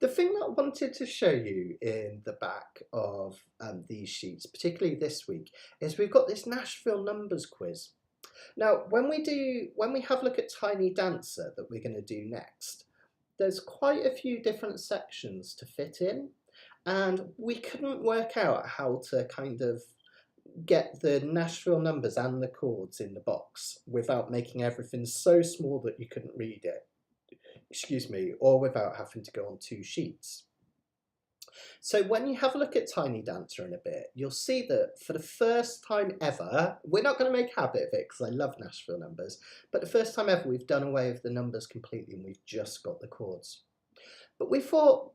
The thing that I wanted to show you in the back of these sheets, particularly this week, is we've got this Nashville numbers quiz. Now, when we have a look at Tiny Dancer that we're going to do next, there's quite a few different sections to fit in, and we couldn't work out how to kind of get the Nashville numbers and the chords in the box without making everything so small that you couldn't read it, excuse me, or without having to go on two sheets. So when you have a look at Tiny Dancer in a bit, you'll see that for the first time ever, we're not going to make a habit of it because I love Nashville numbers, but the first time ever we've done away with the numbers completely and we've just got the chords. But we thought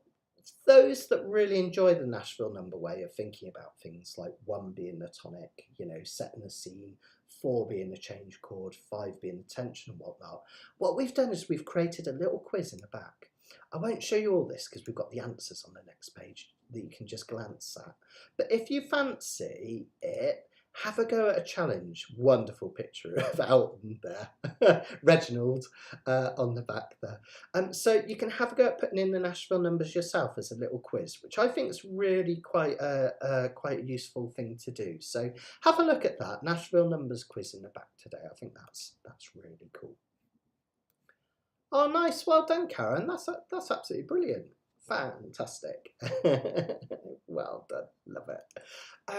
those that really enjoy the Nashville number way of thinking about things like 1 being the tonic, setting the scene, 4 being the change chord, 5 being the tension and whatnot. What we've done is we've created a little quiz in the back. I won't show you all this because we've got the answers on the next page that you can just glance at. But if you fancy it, have a go at a challenge. Wonderful picture of Elton there, Reginald on the back there. So you can have a go at putting in the Nashville numbers yourself as a little quiz, which I think is really quite a useful thing to do. So have a look at that Nashville numbers quiz in the back today. I think that's really cool. Oh, nice. Well done, Karen. That's absolutely brilliant. Fantastic. Well done. Love it.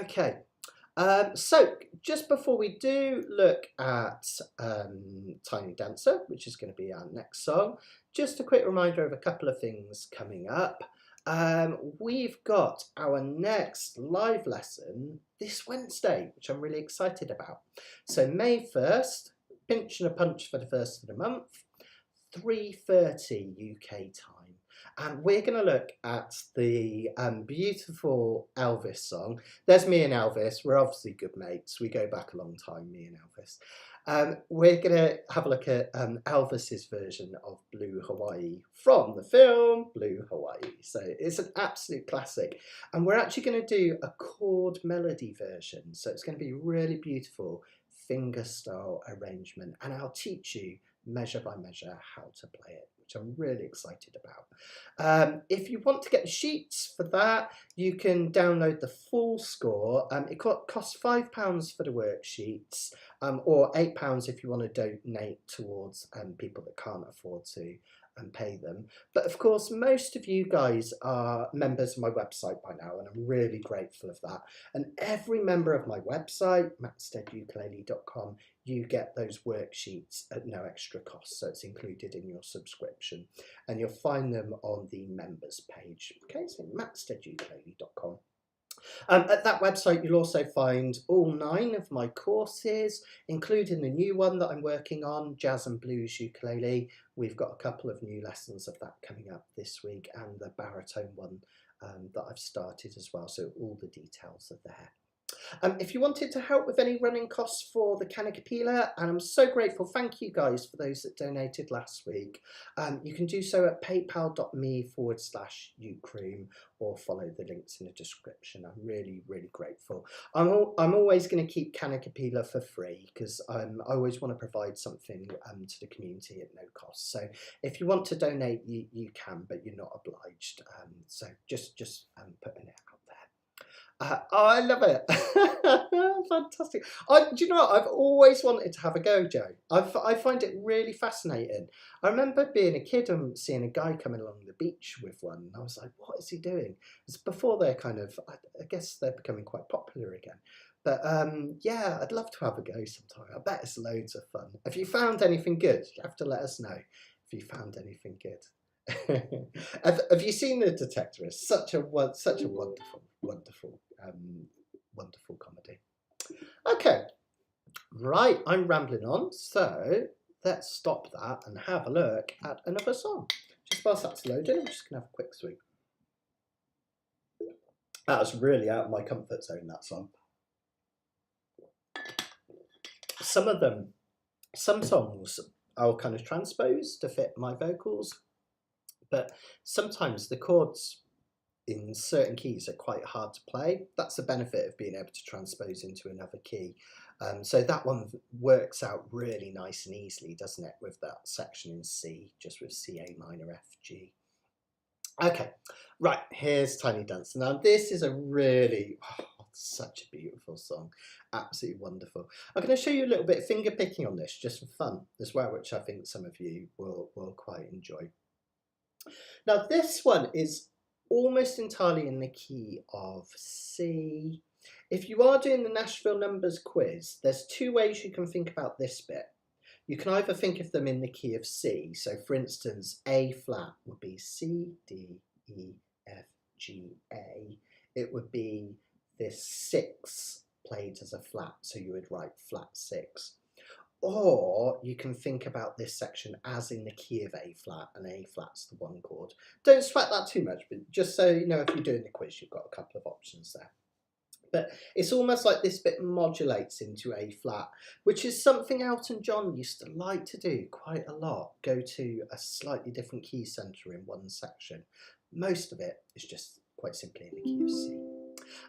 Okay. So just before we do look at Tiny Dancer, which is going to be our next song, just a quick reminder of a couple of things coming up. We've got our next live lesson this Wednesday, which I'm really excited about. So May 1st, pinch and a punch for the first of the month. 3:30 UK time, and we're going to look at the beautiful Elvis song. There's me and Elvis. We're obviously good mates. We go back a long time, me and Elvis. We're going to have a look at Elvis's version of Blue Hawaii from the film Blue Hawaii. So it's an absolute classic. And we're actually going to do a chord melody version. So it's going to be really beautiful finger style arrangement. And I'll teach you measure by measure how to play it, which I'm really excited about. If you want to get the sheets for that, you can download the full score. It costs £5 for the worksheets, or £8 if you want to donate towards people that can't afford to pay them. But of course, most of you guys are members of my website by now, and I'm really grateful of that. And every member of my website, maxsteadukulele.com, you get those worksheets at no extra cost, so it's included in your subscription, and you'll find them on the members page. Okay, so maxsteadukulele.com. At that website, you'll also find all 9 of my courses, including the new one that I'm working on, Jazz and Blues Ukulele. We've got a couple of new lessons of that coming up this week, and the baritone one that I've started as well, so all the details are there. If you wanted to help with any running costs for the Kanikapila, and I'm so grateful, thank you guys for those that donated last week, you can do so at paypal.me/Ukroom or follow the links in the description. I'm really, really grateful. I'm always going to keep Kanikapila for free because I always want to provide something to the community at no cost. So if you want to donate, you can, but you're not obliged. So just putting it out there. Oh, I love it. Fantastic. Do you know what? I've always wanted to have a go, Joe. I find it really fascinating. I remember being a kid and seeing a guy coming along the beach with one. And I was like, what is he doing? It's before they're kind of, I guess they're becoming quite popular again. But yeah, I'd love to have a go sometime. I bet it's loads of fun. If you found anything good, you have to let us know if you found anything good. Have you seen The Detector? It's such a wonderful, wonderful comedy. Okay, right, I'm rambling on, so let's stop that and have a look at another song. Just whilst that's loading, I'm just going to have a quick swig. That was really out of my comfort zone, that song. Some songs I'll kind of transpose to fit my vocals, but sometimes the chords in certain keys are quite hard to play. That's the benefit of being able to transpose into another key. So that one works out really nice and easily, doesn't it, with that section in C, just with C, A minor, F, G. Okay, right, here's Tiny Dancer. Now this is a really, such a beautiful song, absolutely wonderful. I'm going to show you a little bit of finger picking on this, just for fun as well, which I think some of you will quite enjoy. Now this one is almost entirely in the key of C. If you are doing the Nashville Numbers quiz, there's 2 ways you can think about this bit. You can either think of them in the key of C. So for instance, A flat would be C, D, E, F, G, A. It would be this 6 played as a flat, so you would write flat 6. Or you can think about this section as in the key of A flat, and A flat's the 1 chord. Don't sweat that too much, but just so you know, if you're doing the quiz, you've got a couple of options there. But it's almost like this bit modulates into A flat, which is something Elton John used to like to do quite a lot, go to a slightly different key centre in one section. Most of it is just quite simply in the key of C.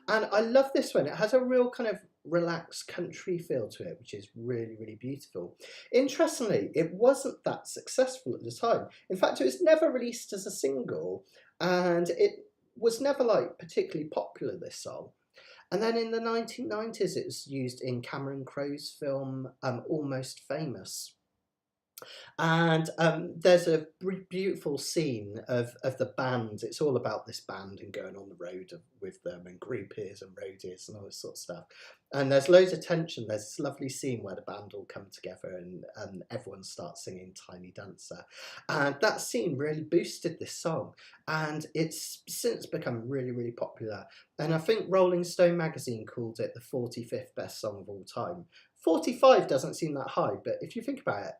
And I love this one. It has a real kind of relaxed country feel to it, which is really, really beautiful. Interestingly, it wasn't that successful at the time. In fact, it was never released as a single, and it was never like particularly popular, this song. And then in the 1990s, it was used in Cameron Crowe's film Almost Famous. And there's a beautiful scene of the band. It's all about this band and going on the road with them, and groupies and roadies and all this sort of stuff. And there's loads of tension. There's this lovely scene where the band all come together and everyone starts singing Tiny Dancer. And that scene really boosted this song. And it's since become really, really popular. And I think Rolling Stone magazine called it the 45th best song of all time. 45 doesn't seem that high, but if you think about it,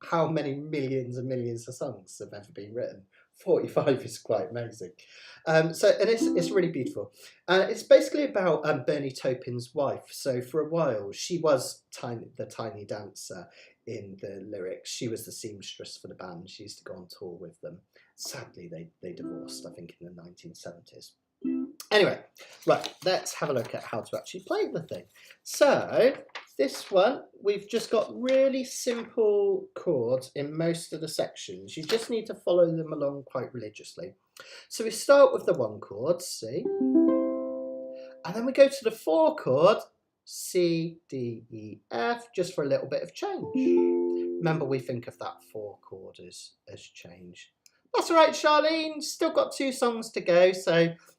how many millions and millions of songs have ever been written? 45 is quite amazing. And it's really beautiful. It's basically about Bernie Taupin's wife. So for a while, she was the tiny dancer in the lyrics. She was the seamstress for the band. She used to go on tour with them. Sadly, they divorced, I think, in the 1970s. Anyway, right, let's have a look at how to actually play the thing. So this one, we've just got really simple chords in most of the sections. You just need to follow them along quite religiously. So we start with the 1 chord, C, and then we go to the 4 chord, C, D, E, F, just for a little bit of change. Remember, we think of that 4 chord as change. That's all right, Charlene. Still got 2 songs to go,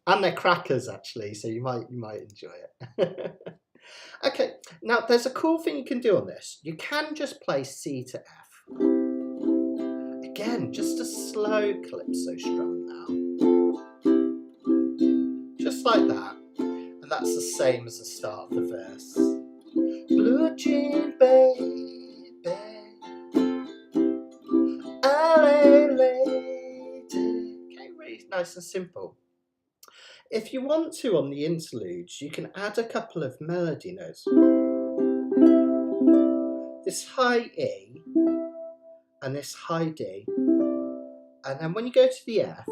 and they're crackers actually, so you might enjoy it. Okay, now there's a cool thing you can do on this. You can just play C to F. Again, just a slow calypso strum now, just like that, and that's the same as the start of the verse. Blue jean baby, LA lady. Okay, really nice and simple. If you want to, on the interludes, you can add a couple of melody notes. This high E and this high D. And then when you go to the F,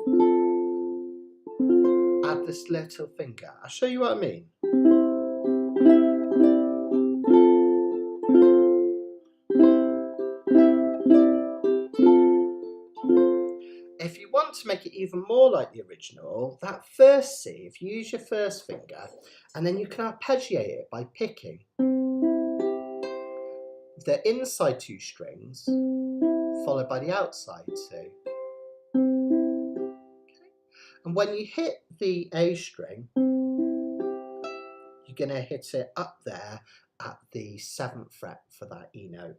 add this little finger. I'll show you what I mean. If you want to make it even more like the original, that first C, if you use your first finger, and then you can arpeggiate it by picking the inside 2 strings, followed by the outside 2. Okay. And when you hit the A string, you're going to hit it up there at the 7th fret for that E note.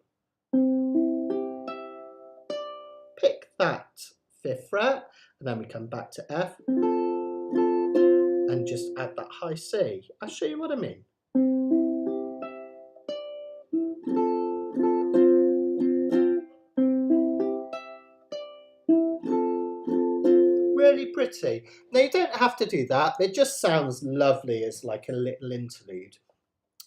Pick that 5th fret, and then we come back to F and just add that high C. I'll show you what I mean. Really pretty. Now you don't have to do that, it just sounds lovely as like a little interlude.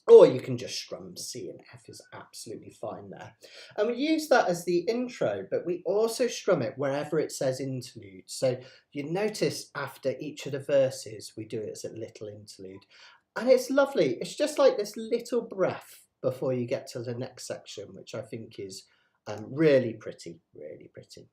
Or you can just strum C and F is absolutely fine there. And we use that as the intro, but we also strum it wherever it says interlude. So you notice after each of the verses, we do it as a little interlude. And it's lovely. It's just like this little breath before you get to the next section, which I think is really pretty, really pretty.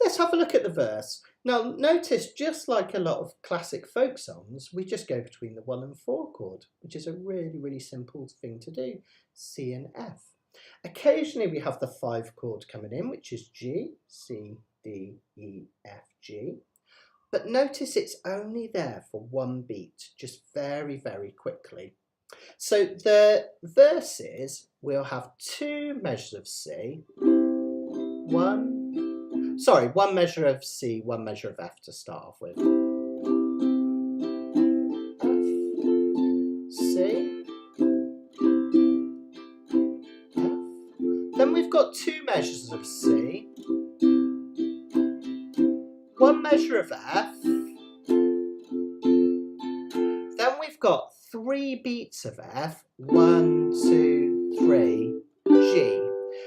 Let's have a look at the verse. Now notice, just like a lot of classic folk songs, we just go between the 1 and 4 chord, which is a really, really simple thing to do, C and F. Occasionally we have the 5 chord coming in, which is G, C, D, E, F, G. But notice it's only there for 1 beat, just very, very quickly. So the verses will have 2 measures of C, 1 measure of C, 1 measure of F to start off with. F, C, F. Then we've got 2 measures of C, 1 measure of F. Then we've got 3 beats of F, 1, 2, 3, G.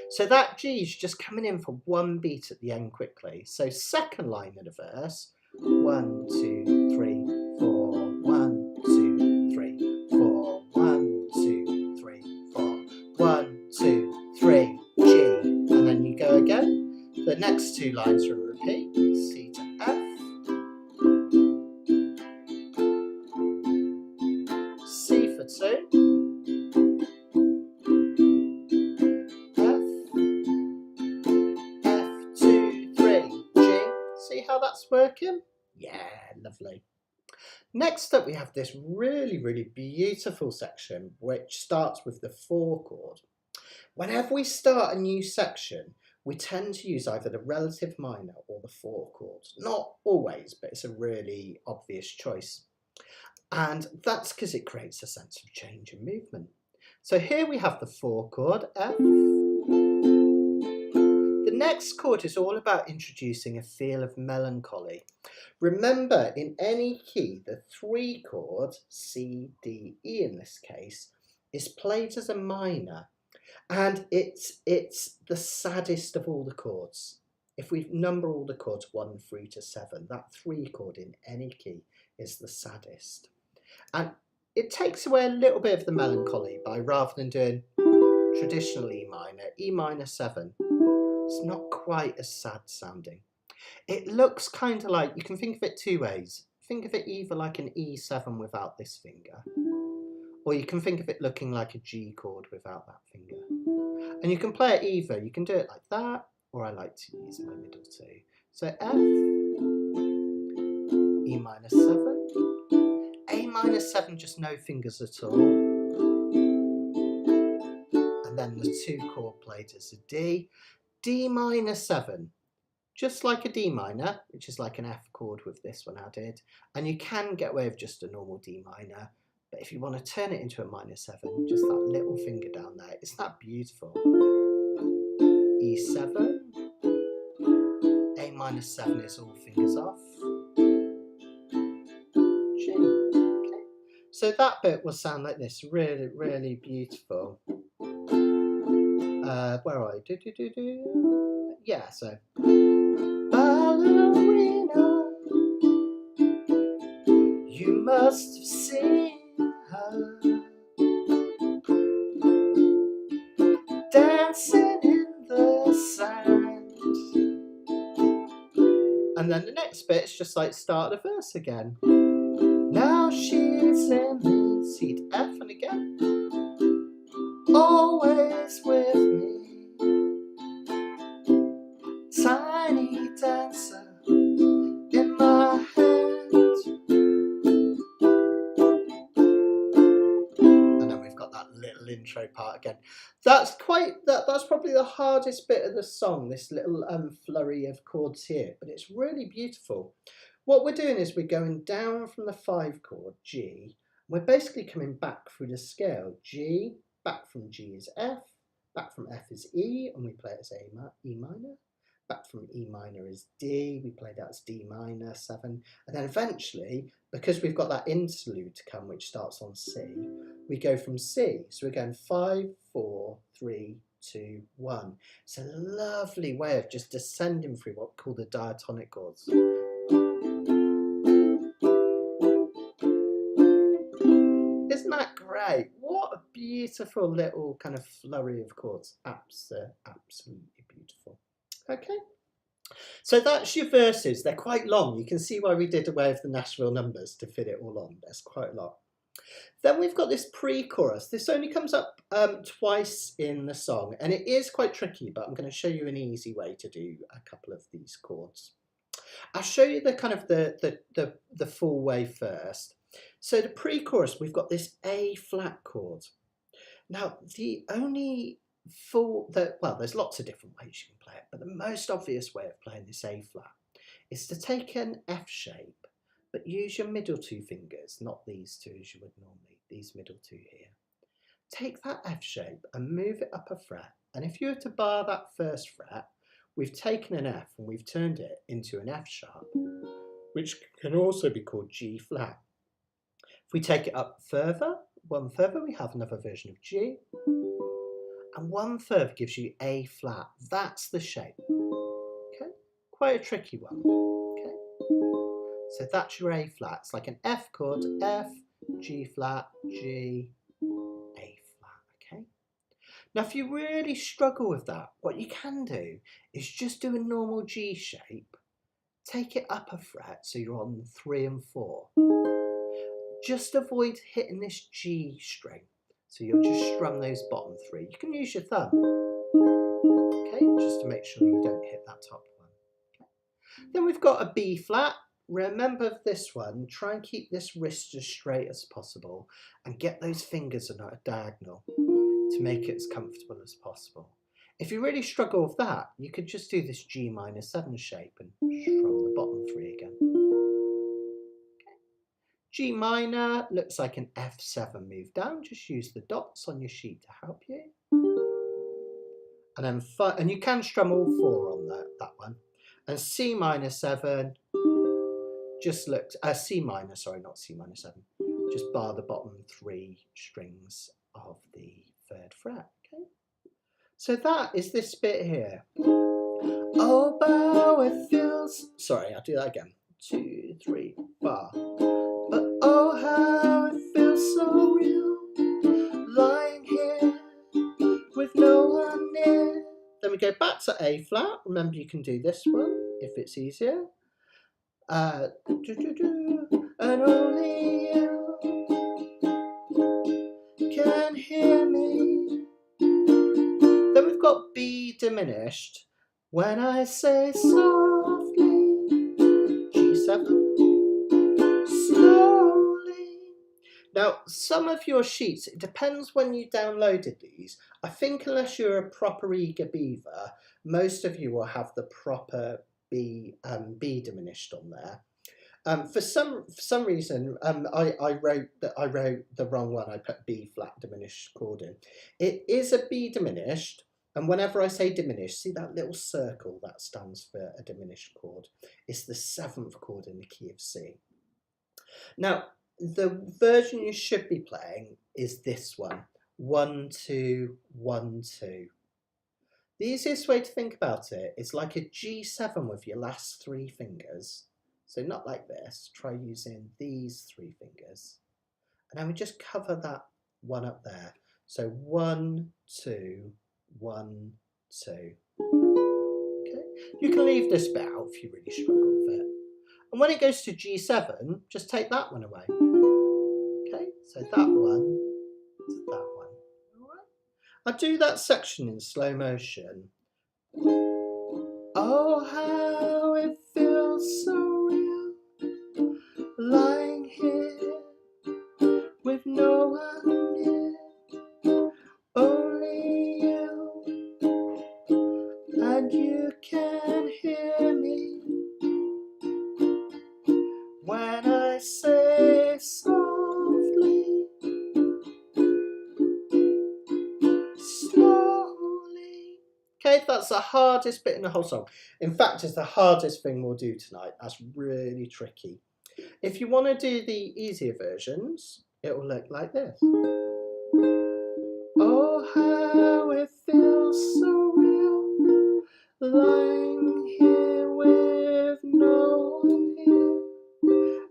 So that G is just coming in for 1 beat at the end quickly. So second line of the verse, 1, 2, 3, 4, 1, 2, 3, 4, 1, 2, 3, 4, 1, 2, 3, G. And then you go again. The next 2 lines will repeat, C to F, C for 2, that's working? Yeah, lovely. Next up we have this really, really beautiful section which starts with the 4 chord. Whenever we start a new section, we tend to use either the relative minor or the 4 chords. Not always, but it's a really obvious choice. And that's because it creates a sense of change and movement. So here we have the 4 chord, F. The next chord is all about introducing a feel of melancholy. Remember, in any key, the 3 chord, C, D, E in this case, is played as a minor, and it's the saddest of all the chords. If we number all the chords 1 through to 7, that 3 chord in any key is the saddest. And it takes away a little bit of the melancholy by, rather than doing traditional E minor 7, it's not quite as sad sounding. It looks kind of like, you can think of it 2 ways. Think of it either like an E7 without this finger, or you can think of it looking like a G chord without that finger. And you can play it either. You can do it like that, or I like to use my middle 2. So F, E minor 7, A minor 7, just no fingers at all. And then the 2 chord played as a D. D minor 7, just like a D minor, which is like an F chord with this one added. And you can get away with just a normal D minor. But if you want to turn it into a minor 7, just that little finger down there. Isn't that beautiful? E7, A minor 7 is all fingers off. G. Okay. So that bit will sound like this, really, really beautiful. Where are I? Yeah, so. Ballerina, you must have seen her dancing in the sand. And then the next bit is just like start the verse again. Now she's in me, C to F, and again, always with me, tiny dancer in my hand. And then we've got that little intro part again. That's probably the hardest bit of the song, this little flurry of chords here, but it's really beautiful. What we're doing is we're going down from the 5 chord, G. We're basically coming back through the scale. G, back from G is F, back from F is E, and we play it as E minor. Back from E minor is D, we play that as D minor 7. And then eventually, because we've got that interlude to come, which starts on C, we go from C. So we're going 5, 4, 3, 2, 1. It's a lovely way of just descending through what we call the diatonic chords. Isn't that great? What a beautiful little kind of flurry of chords. Absolutely beautiful. Okay, so that's your verses. They're quite long. You can see why we did away with the Nashville numbers to fit it all on. There's quite a lot. Then we've got this pre-chorus. This only comes up twice in the song, and it is quite tricky, but I'm going to show you an easy way to do a couple of these chords. I'll show you the kind of the full way first. So the pre-chorus, we've got this A flat chord. Now the only well, there's lots of different ways you can play it, but the most obvious way of playing this A flat is to take an F shape, but use your middle 2 fingers, not these 2 as you would normally, these middle 2 here. Take that F shape and move it up a fret, and if you were to bar that first fret, we've taken an F and we've turned it into an F sharp, which can also be called G flat. If we take it up further, 1 further, we have another version of G, and 1 further gives you A flat. That's the shape. Okay, quite a tricky one. Okay, so that's your A flat. It's like an F chord, F, G flat, G, A flat. Okay. Now, if you really struggle with that, what you can do is just do a normal G shape. Take it up a fret, so you're on 3 and 4. Just avoid hitting this G string. So you'll just strum those bottom 3. You can use your thumb, okay, just to make sure you don't hit that top one. Okay. Then we've got a B flat. Remember this one, try and keep this wrist as straight as possible and get those fingers at a diagonal to make it as comfortable as possible. If you really struggle with that, you could just do this G minor 7 shape and strum the bottom 3 again. G minor looks like an F7 move down. Just use the dots on your sheet to help you. and then and you can strum all four on that one, and C minor 7 just looks C minor, sorry, not C minor 7, just bar the bottom 3 strings of the 3rd fret. Okay, so that is this bit here. Oh, how it feels. Sorry, I'll do that again. 2, 3, bar. But oh, how it feels so real, lying here with no one near. Then we go back to A flat. Remember, you can do this one if it's easier. And only you can hear me. Then we've got B diminished. When I say softly, G7, slowly. Now, some of your sheets, it depends when you downloaded these. I think unless you're a proper eager beaver, most of you will have the proper B diminished on there. For some reason, I wrote the wrong one. I put B flat diminished chord in. It is a B diminished, and whenever I say diminished, see that little circle that stands for a diminished chord. It's the 7th chord in the key of C. Now, the version you should be playing is this one, 1, 2, 1, 2. The easiest way to think about it is like a G7 with your last 3 fingers. So not like this, try using these 3 fingers. And then we just cover that one up there. So 1, 2, 1, 2. Okay, you can leave this bit out if you really struggle with it. And when it goes to G7, just take that one away. Okay, so that one to that one. All right. I'll do that section in slow motion. Oh, how it feels so real, lying here with no one near, only you, and you can hear me when I say softly, slowly. Okay, that's the hardest bit in the whole song. In fact, it's the hardest thing we'll do tonight. That's really tricky. If you want to do the easier versions, it will look like this. Oh, how it feels so real, lying here with no one here,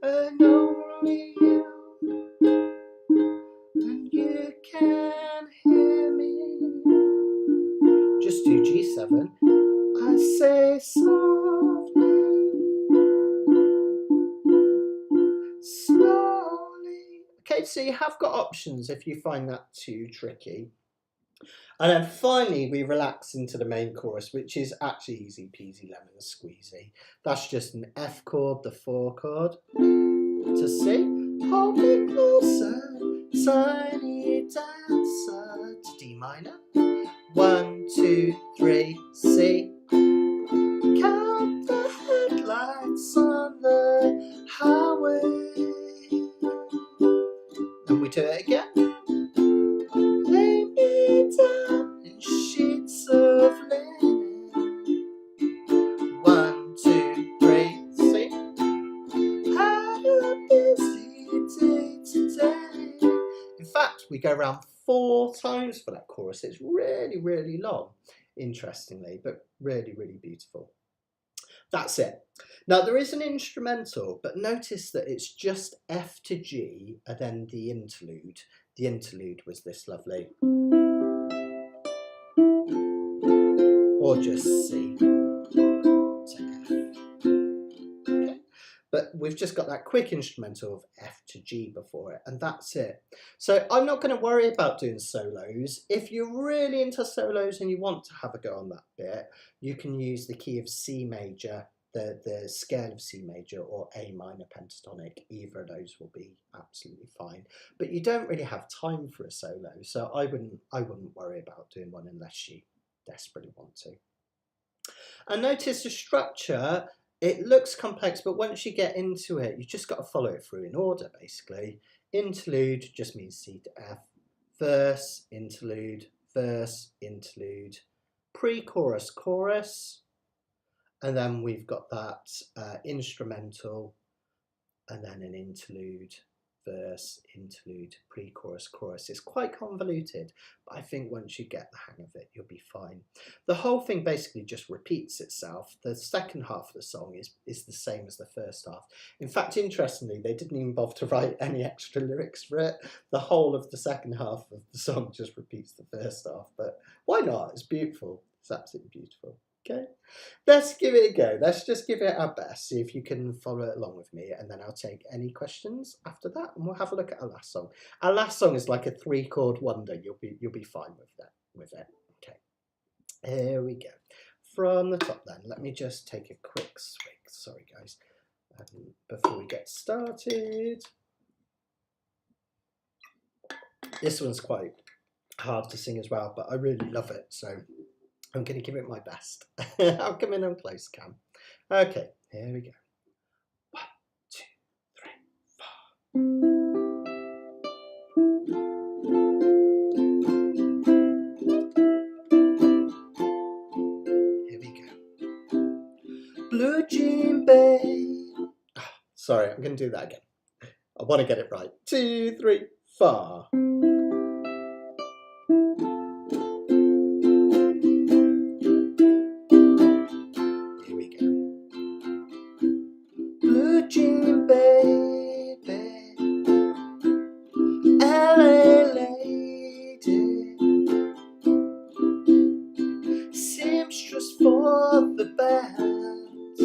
and only you, and you can hear me. Just do G7. I say softly, slowly. Okay, so you have got options if you find that too tricky. And then finally, we relax into the main chorus, which is actually easy peasy lemon squeezy. That's just an F chord, the 4 chord, to C. Hold me closer, tiny dancer, to D minor. 1, 2, 3, C. Count the headlights on the highway. And we do it again. Lay me down in sheets of linen. 1, 2, 3, C. Had a busy day today. In fact, we go around 4 times for that chorus. It's really, really long, interestingly, but really, really beautiful. That's it. Now there is an instrumental, but notice that it's just F to G and then the interlude. The interlude was this lovely. Or just C to F. Okay. But we've just got that quick instrumental of F to G before it, and that's it. So I'm not going to worry about doing solos. If you're really into solos and you want to have a go on that bit, you can use the key of C major, the scale of C major, or A minor pentatonic. Either of those will be absolutely fine. But you don't really have time for a solo, so I wouldn't worry about doing one unless you desperately want to. And notice the structure. It looks complex, but once you get into it, you just got to follow it through in order, basically. Interlude just means C to F. Verse, interlude, pre-chorus, chorus, and then we've got that instrumental, and then an interlude, verse, interlude, pre-chorus, chorus. It's quite convoluted, but I think once you get the hang of it, you'll be fine. The whole thing basically just repeats itself. The second half of the song is the same as the first half. In fact, interestingly, they didn't even bother to write any extra lyrics for it. The whole of the second half of the song just repeats the first half, but why not? It's beautiful. It's absolutely beautiful. Okay, let's give it a go. Let's just give it our best. See if you can follow it along with me, and then I'll take any questions after that, and we'll have a look at our last song. Our last song is like a 3-chord wonder. You'll be fine with that. Okay, here we go. From the top, then. Let me just take a quick swig. Sorry, guys. Before we get started, this one's quite hard to sing as well, but I really love it. So I'm going to give it my best. I'll come in on close, Cam. Okay, here we go. 1, 2, 3, 4. Here we go. Blue Jean Babe. Oh, sorry, I'm going to do that again. I want to get it right. 2, 3, 4. Jean baby, LA lady, seamstress for the bands,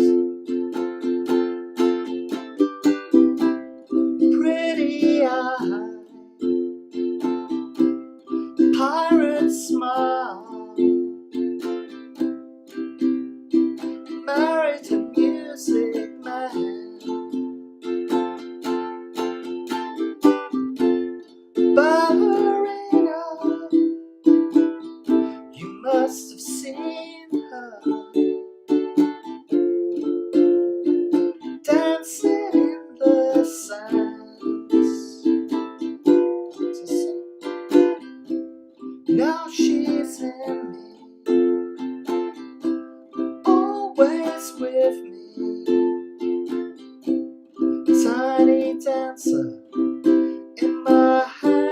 pretty eye, pirate smile, married to music man. Ballerina, you must have seen her dancing in the sands. Now she's in me, always with me, tiny dancer in my hand.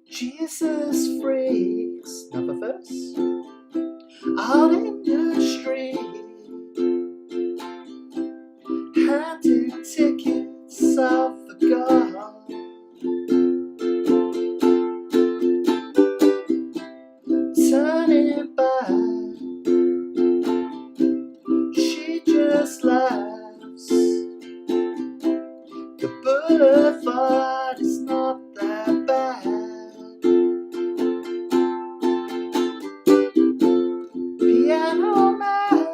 Jesus freaks, another verse, out in the street, handing tickets I forgot. Turning back, she just laughs. The boulevard is not that bad. Piano man,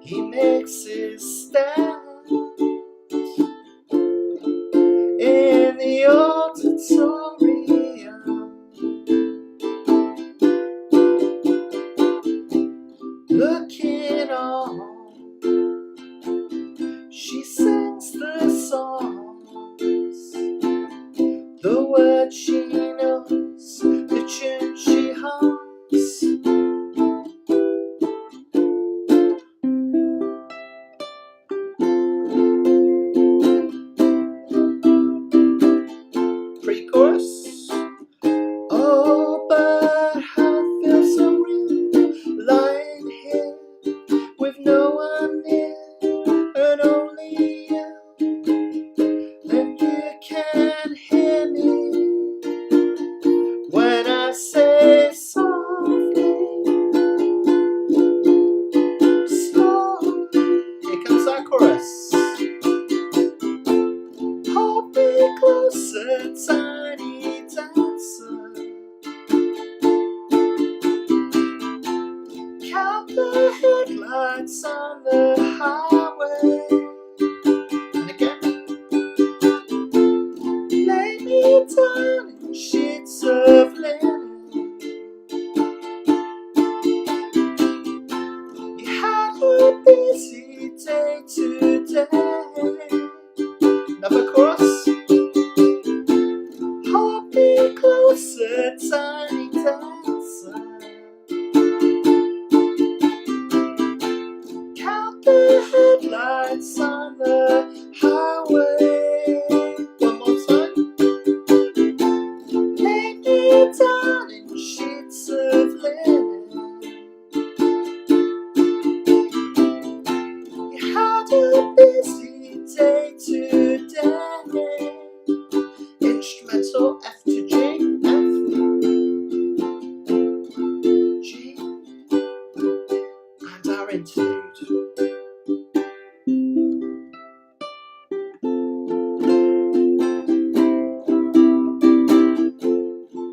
he makes his stand in the auditorium. Looking on, she sings the songs, the words she knows, the tune she hums. Pre-chorus. Oh, but how it feels so real, lying here with no one near, and only you, and you can hear me when I say softly, slowly. Here comes our chorus. Hold me closer, tiny dancer. Count the headlights on the highway. And again. Lay me down in sheets of linen. Another chorus. Hold me closer, tiny dancer. Count the headlights on the highway. One more time. Lay me down in sheets of linen. You had a busy day today. Instrumental F to G, F, G, and our interlude.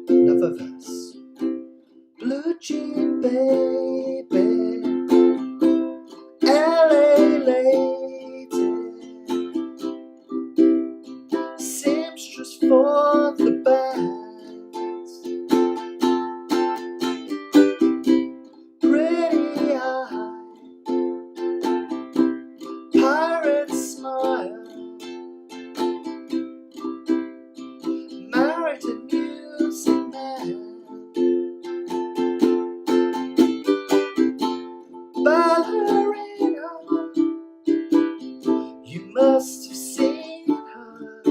Another verse. Blue jean baby, LA lady, seamstress for the bands, pretty eye, pirate smile, married a music man. Ballerina, you must have seen her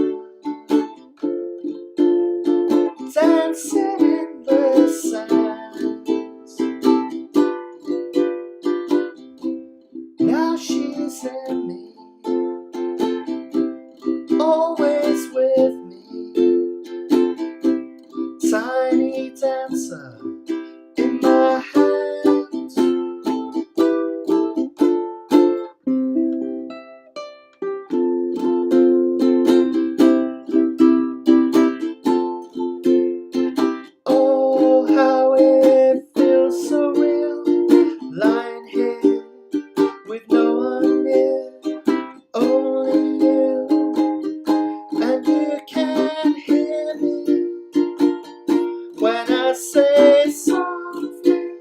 dancing in the sands. Now she's in me, always with me, tiny dancer in my hand. Oh, how it feels so real, lying here with no one near, only you, and you can hear me when I say softly,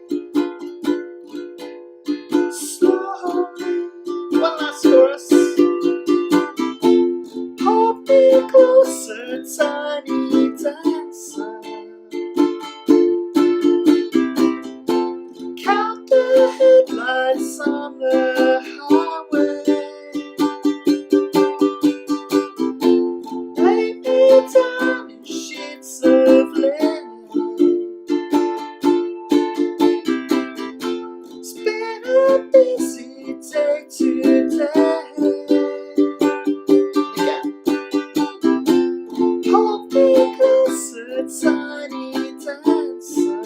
slowly. One last chorus. Hold me closer, tiny dancer. Count the headlights on the highway. Lay me down in sheets of linen. It's been a busy day today. Yeah. Hold me closer, tiny dancer.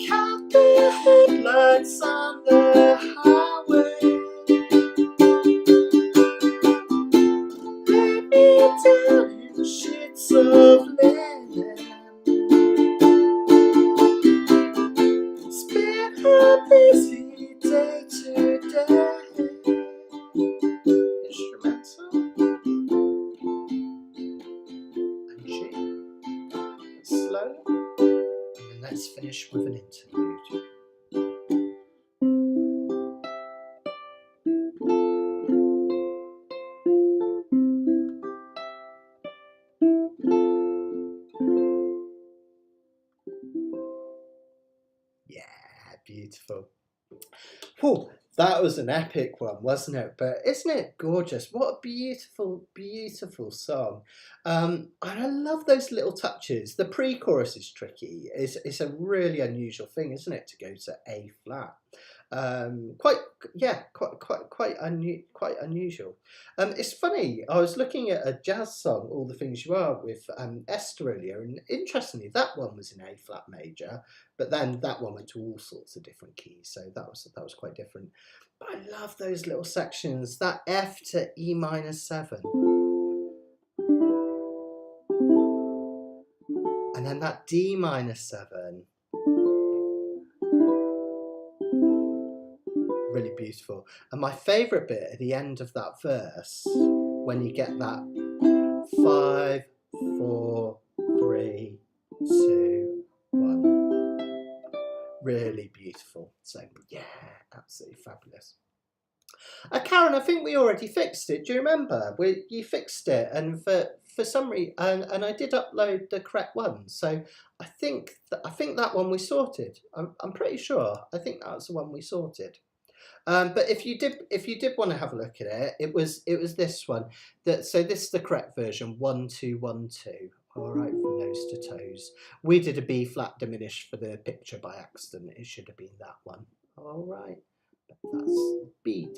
Count the headlights on the highway. Lay me down in sheets of linen. It's been a busy day today. Instrumental and G. Slow. And then let's finish with an interlude. Yeah, beautiful. Whew, that was an epic one, wasn't it? But isn't it gorgeous? What a beautiful, beautiful song. And I love those little touches. The pre-chorus is tricky. It's a really unusual thing, isn't it, to go to A flat? Quite unusual. It's funny. I was looking at a jazz song, "All the Things You Are," with Esther earlier, and interestingly, that one was in A flat major, but then that one went to all sorts of different keys, so that was quite different. But I love those little sections. That F to E minor 7, and then that D minor 7. Really beautiful. And my favourite bit at the end of that verse, when you get that 5, 4, 3, 2, 1. Really beautiful. So yeah, absolutely fabulous. Karen, I think we already fixed it. Do you remember? You fixed it, and for some reason, and I did upload the correct one. So I think that one we sorted. I'm pretty sure. I think that's the one we sorted. But if you did want to have a look at it, it was this one. So this is the correct version. 1-2-1-2. All right, from nose to toes. We did a B flat diminished for the picture by accident. It should have been that one. All right, but that's B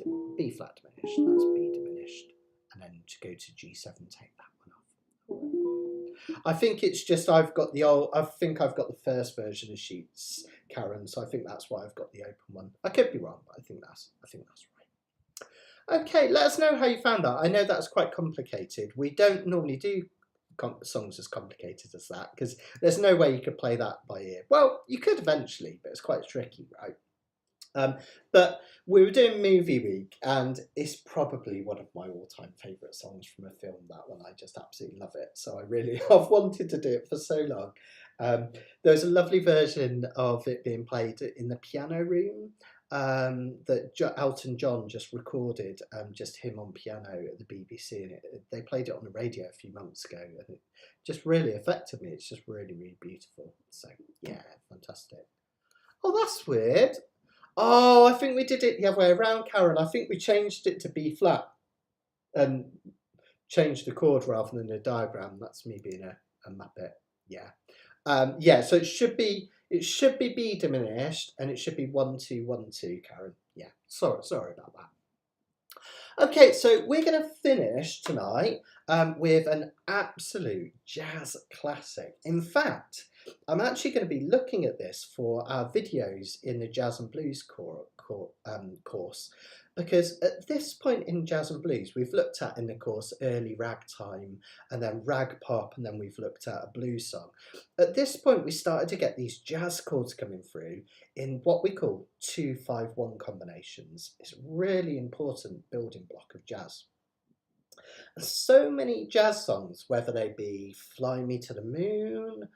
flat diminished. That's B diminished, and then to go to G7, take that one off. I think it's just I think I've got the first version of sheets, Karen. So I think that's why I've got the open one. I could be wrong, but I think that's right. Okay, let us know how you found that. I know that's quite complicated. We don't normally do songs as complicated as that because there's no way you could play that by ear. Well, you could eventually, but it's quite tricky, right? But we were doing movie week, and it's probably one of my all-time favourite songs from a film. That one, I just absolutely love it. So I've wanted to do it for so long. There's a lovely version of it being played in the piano room that Elton John just recorded, just him on piano at the BBC, and they played it on the radio a few months ago, and it just really affected me. It's just really, really beautiful. So yeah, fantastic. Oh, that's weird. Oh, I think we did it the other way around, Karen. I think we changed it to B flat and changed the chord rather than the diagram. That's me being a muppet. Yeah. Yeah, so it should be B diminished, and it should be 1-2-1-2, Karen. Yeah. Sorry about that. Okay, so we're going to finish tonight with an absolute jazz classic. In fact, I'm actually going to be looking at this for our videos in the Jazz and Blues course, because at this point in Jazz and Blues, we've looked at in the course early ragtime and then rag pop, and then we've looked at a blues song. At this point, we started to get these jazz chords coming through in what we call 2-5-1 combinations. It's a really important building block of jazz. So many jazz songs, whether they be Fly Me to the Moon,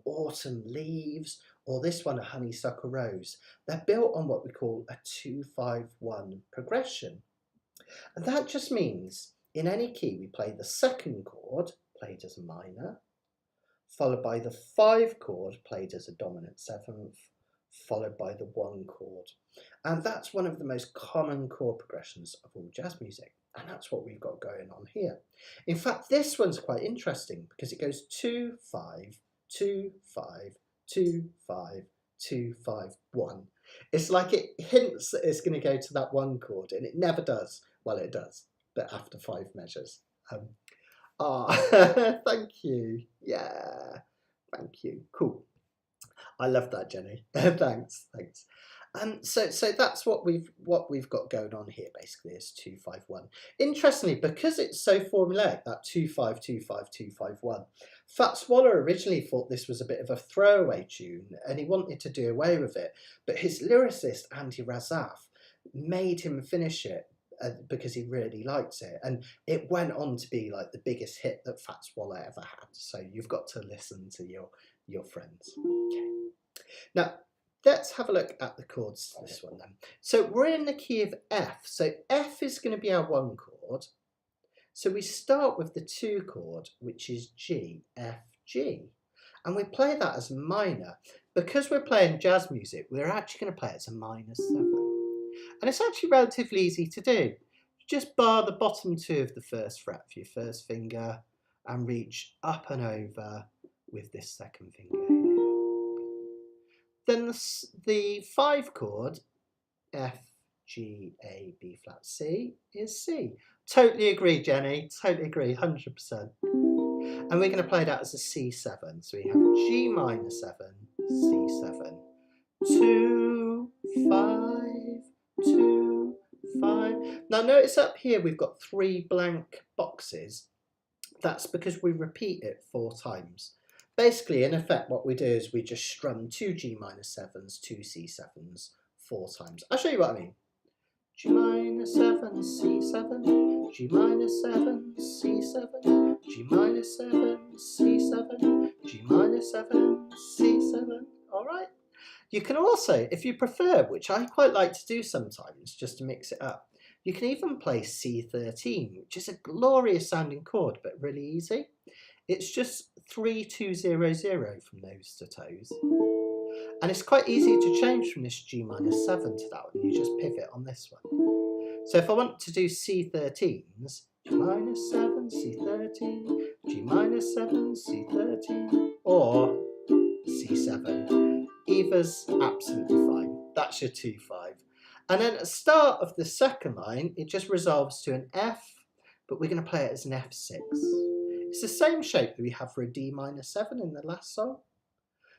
Autumn Leaves, or this one, a Honeysuckle Rose, they're built on what we call a 2-5-1 progression. And that just means in any key we play the second chord, played as a minor, followed by the 5 chord, played as a dominant 7th, followed by the 1 chord. And that's one of the most common chord progressions of all jazz music. And that's what we've got going on here. In fact, this one's quite interesting because it goes 2-5, 2-5, 2-5, 2-5, 1. It's like it hints that it's going to go to that 1 chord, and it never does. Well, it does, but after 5 measures. Thank you. Yeah, thank you. Cool. I love that, Jenny. Thanks. So that's what we've got going on here. Basically, is 2-5-1. Interestingly, because it's so formulaic, that 2-5-2-5-2-5-1. Fats Waller originally thought this was a bit of a throwaway tune, and he wanted to do away with it. But his lyricist Andy Razaf made him finish it because he really liked it, and it went on to be like the biggest hit that Fats Waller ever had. So you've got to listen to your friends. Okay. Now, let's have a look at the chords for this one then. So we're in the key of F. So F is going to be our 1 chord. So we start with the 2 chord, which is G, F, G. And we play that as minor. Because we're playing jazz music, we're actually going to play it as a minor 7. And it's actually relatively easy to do. Just bar the bottom 2 of the 1st fret for your 1st finger and reach up and over with this 2nd finger. Then the 5 chord, F, G, A, B flat, C, is C. Totally agree, Jenny. Totally agree, 100%. And we're going to play that as a C7. So we have G minor 7, C7, 2, 5, 2, 5. Now notice up here we've got 3 blank boxes. That's because we repeat it 4 times. Basically, in effect, what we do is we just strum 2 G minor 7s, 2 C7s 4 times. I'll show you what I mean. G minor 7, C7, G minor 7, C7, G minor 7, C7, G minor 7, C7. All right. You can also, if you prefer, which I quite like to do sometimes, just to mix it up, you can even play C13, which is a glorious sounding chord, but really easy. It's just 3-2-0-0 from nose to toes. And it's quite easy to change from this G minor 7 to that one. You just pivot on this one. So if I want to do C13s, G minor 7, C13, G minor 7, C13, or C7, either's absolutely fine. That's your 2-5. And then at the start of the second line, it just resolves to an F, but we're going to play it as an F6. It's the same shape that we have for a D minor 7 in the last song.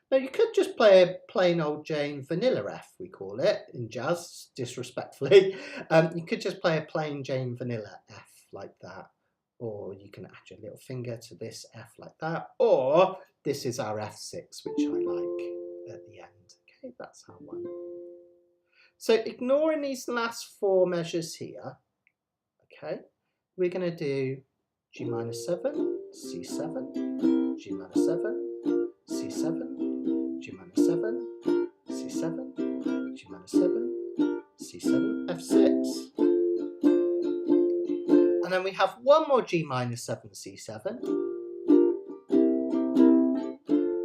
Now you could just play a plain old Jane vanilla F, we call it, in jazz, disrespectfully. You could just play a plain Jane vanilla F like that. Or you can add your little finger to this F like that. Or this is our F6, which I like at the end. Okay, that's our one. So ignoring these last 4 measures here, okay, we're going to do G minor 7, C7, G minor 7, C7, G minor 7, C7, G minor 7, C7, F6. And then we have one more G minor 7, C7.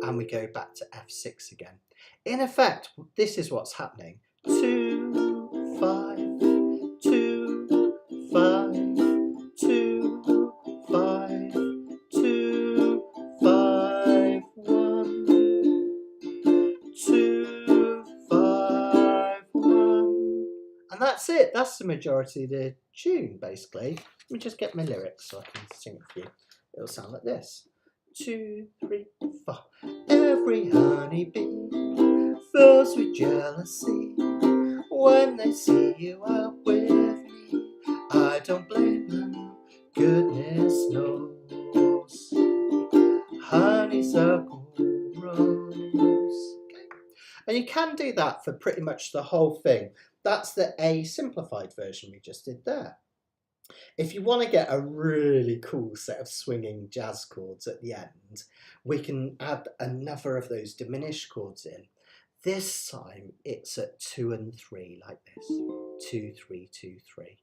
And we go back to F6 again. In effect, this is what's happening. 2, 5, 2, 5, 2, 5, 2, 5, 1, 2, 5, 1. And that's it. That's the majority of the tune, basically. Let me just get my lyrics so I can sing it for you. It'll sound like this. 2, 3, 4. Every honeybee fills with jealousy when they see you out with me. I don't blame them, goodness knows. Honeysuckle Rose. Okay. And you can do that for pretty much the whole thing. That's the A simplified version we just did there. If you want to get a really cool set of swinging jazz chords at the end, we can add another of those diminished chords in. This time it's at 2 and 3 like this. 2, 3, 2, 3.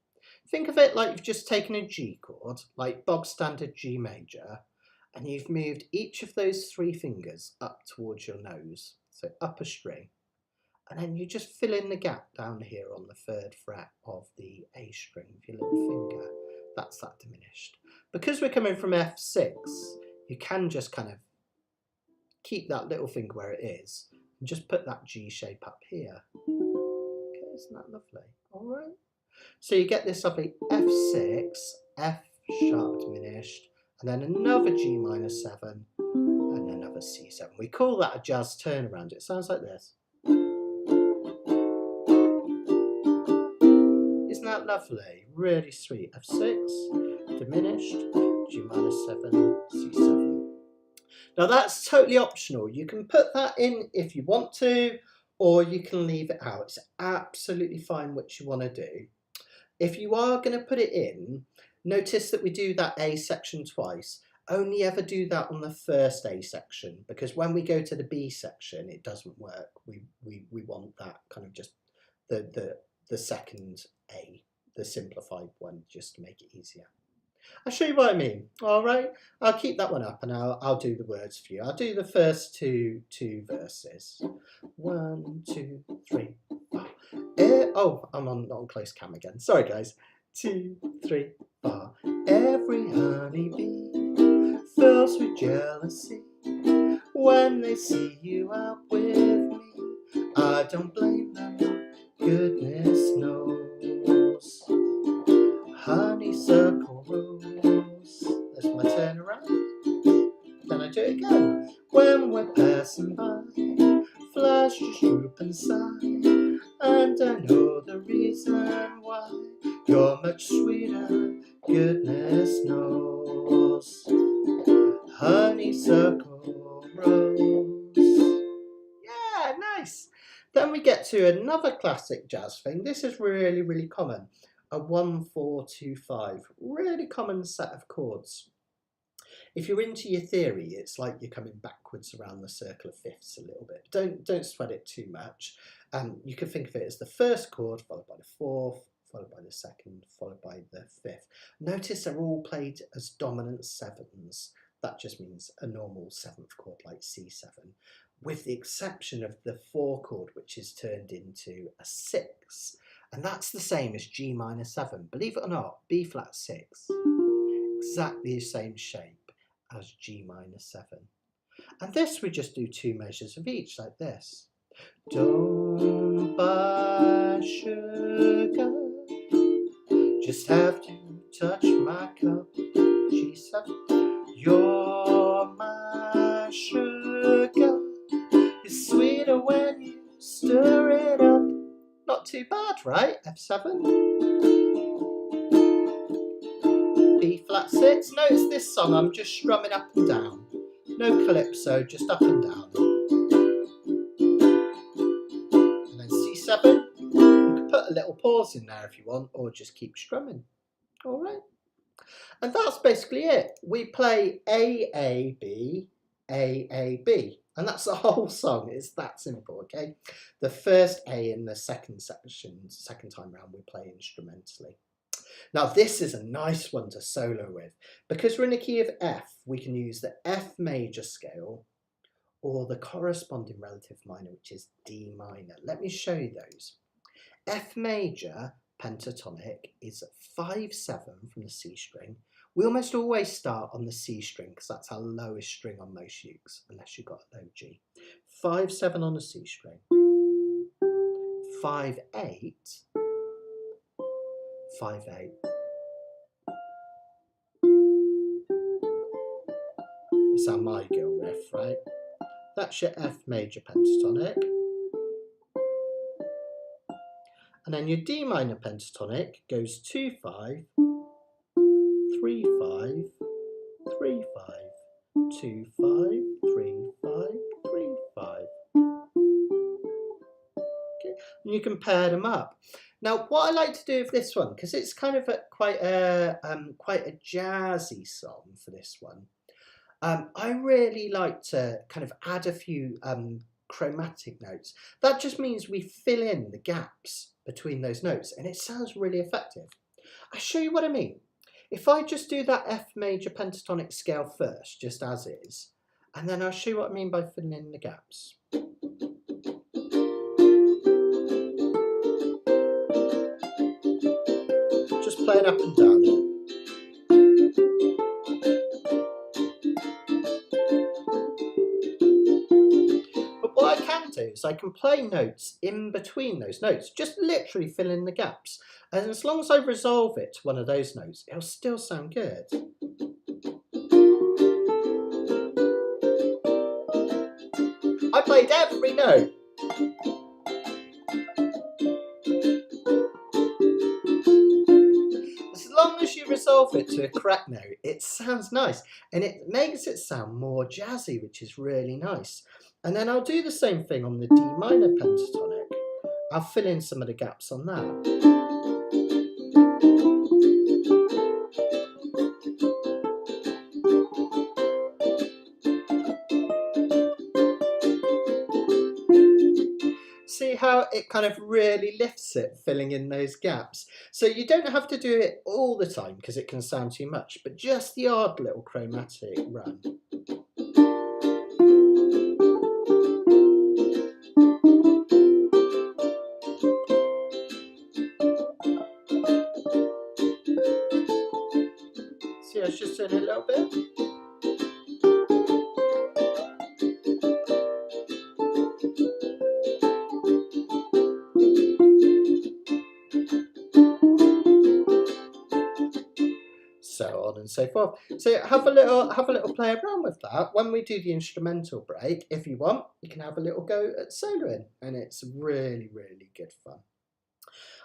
Think of it like you've just taken a G chord, like bog standard G major, and you've moved each of those 3 fingers up towards your nose, so up a string. And then you just fill in the gap down here on the 3rd fret of the A string with your little finger. That's that diminished. Because we're coming from F6, you can just kind of keep that little finger where it is and just put that G shape up here. Okay, isn't that lovely? All right. So you get this lovely F6, F sharp diminished, and then another G minor 7, and another C7. We call that a jazz turnaround. It sounds like this. Isn't that lovely? Really sweet. F6, diminished, G minor 7, C7. Now that's totally optional. You can put that in if you want to, or you can leave it out. It's absolutely fine what you want to do. If you are going to put it in, notice that we do that A section twice. Only ever do that on the first A section, because when we go to the B section, it doesn't work. We want that kind of just the second A, the simplified one, just to make it easier. I'll show you what I mean. All right, I'll keep that one up and I'll do the words for you. I'll do the first two verses. 1, 2, 3, 4. Oh, I'm on close cam again. Sorry, guys. 2, 3, 4. Every honeybee fills with jealousy when they see you out with me. I don't blame them, goodness knows. Honeysuckle Rose. There's my turnaround. Then I do it again. When we're passing by, flash just droop and sigh, and I know the reason why. You're much sweeter, goodness knows. Honeysuckle Rose. Yeah, nice. Then we get to another classic jazz thing. This is really, really common. A 1, 4, 2, 5. Really common set of chords. If you're into your theory, it's like you're coming backwards around the circle of fifths a little bit. Don't sweat it too much. You can think of it as the first chord followed by the fourth, followed by the second, followed by the fifth. Notice they're all played as dominant sevens. That just means a normal seventh chord like C7, with the exception of the 4 chord, which is turned into a 6. And that's the same as G minor 7. Believe it or not, B flat 6, exactly the same shape as G minor 7. And this we just do 2 measures of each, like this. Don't buy sugar, just have to touch my cup. G7. You're my sugar, it's sweeter when you stir it up. Not too bad, right? F7. B flat 6. Notice this song, I'm just strumming up and down. No calypso, just up and down. And then C7. You can put a little pause in there if you want, or just keep strumming. All right. And that's basically it. We play A, A, B, A, A, B. And that's the whole song. It's that simple, okay? The first A in the second section, second time round, we play instrumentally. Now, this is a nice one to solo with. Because we're in a key of F, we can use the F major scale or the corresponding relative minor, which is D minor. Let me show you those. F major pentatonic is 5/7 from the C string. We almost always start on the C string because that's our lowest string on most ukes, unless you've got a low G. 5/7 on the C string. 5/8. 5/8. It's our My Girl riff, right? That's your F major pentatonic. And then your D minor pentatonic goes 2/5, 3/5, 3/5, 2/5, 3/5, 3/5. Okay, and you can pair them up. Now, what I like to do with this one, because it's kind of quite a jazzy song for this one, I really like to kind of add a few chromatic notes. That just means we fill in the gaps between those notes, and it sounds really effective. I'll show you what I mean. If I just do that F major pentatonic scale first, just as is, and then I'll show you what I mean by filling in the gaps. Just playing up and down it. But what I can do is I can play notes in between those notes, just literally fill in the gaps. And as long as I resolve it to one of those notes, it'll still sound good. I played every note. As long as you resolve it to a correct note, it sounds nice. And it makes it sound more jazzy, which is really nice. And then I'll do the same thing on the D minor pentatonic. I'll fill in some of the gaps on that. See how it kind of really lifts it, filling in those gaps. So you don't have to do it all the time because it can sound too much, but just the odd little chromatic run. See, I was just doing it a little bit. So on and so forth. So have a little play around with that. When we do the instrumental break, if you want, you can have a little go at soloing, and it's really, really good fun.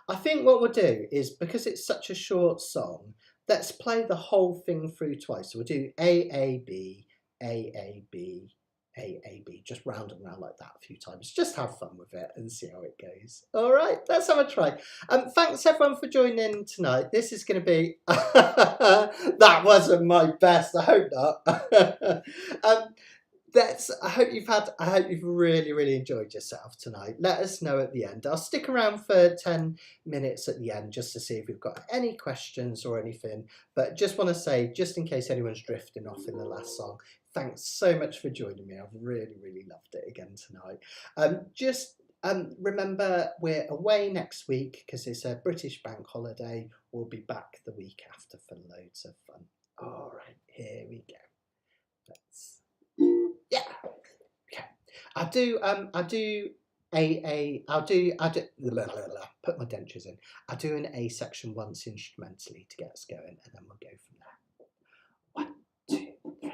I think what we'll do is, because it's such a short song, let's play the whole thing through twice. So we'll do A, A, B, A, A, B, A, A, B. Just round and round like that a few times. Just have fun with it and see how it goes. All right, let's have a try. Thanks everyone for joining in tonight. This is going to be... that wasn't my best. I hope not. I hope you've really enjoyed yourself tonight. Let us know at the end. I'll stick around for 10 minutes at the end just to see if we've got any questions or anything. But just want to say, just in case anyone's drifting off in the last song, thanks so much for joining me. I've really loved it again tonight. Remember, we're away next week because it's a British bank holiday. We'll be back the week after for loads of fun. All right, here we go. Yeah. Okay. I'll do blah, blah, blah, put my dentures in. I'll do an A section once instrumentally to get us going, and then we'll go from there. 1, 2, 3.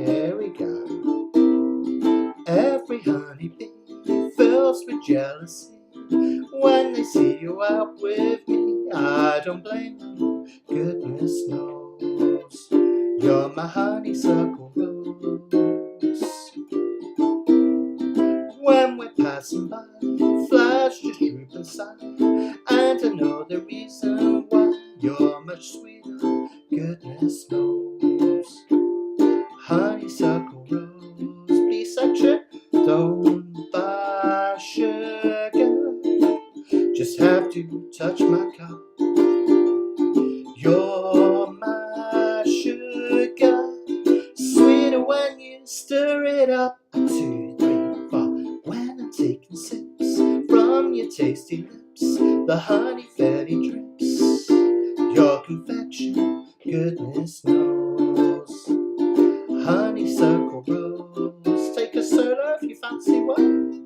Here we go. Every honeybee fills with jealousy when they see you out with me. I don't blame them, goodness knows you're my honeysuckle rose. When we're passing by, flash just droop inside, and I know the reason why you're much sweeter, goodness knows. Honeysuckle rose, be such a don't buy sugar, just have to touch my cup. You're my sugar, sweeter when you stir it up. 2, 3, 4. When I'm taking sips from your tasty lips, the honey fairly drips. Your confection, goodness knows. Honeysuckle rose, take a solo if you fancy one.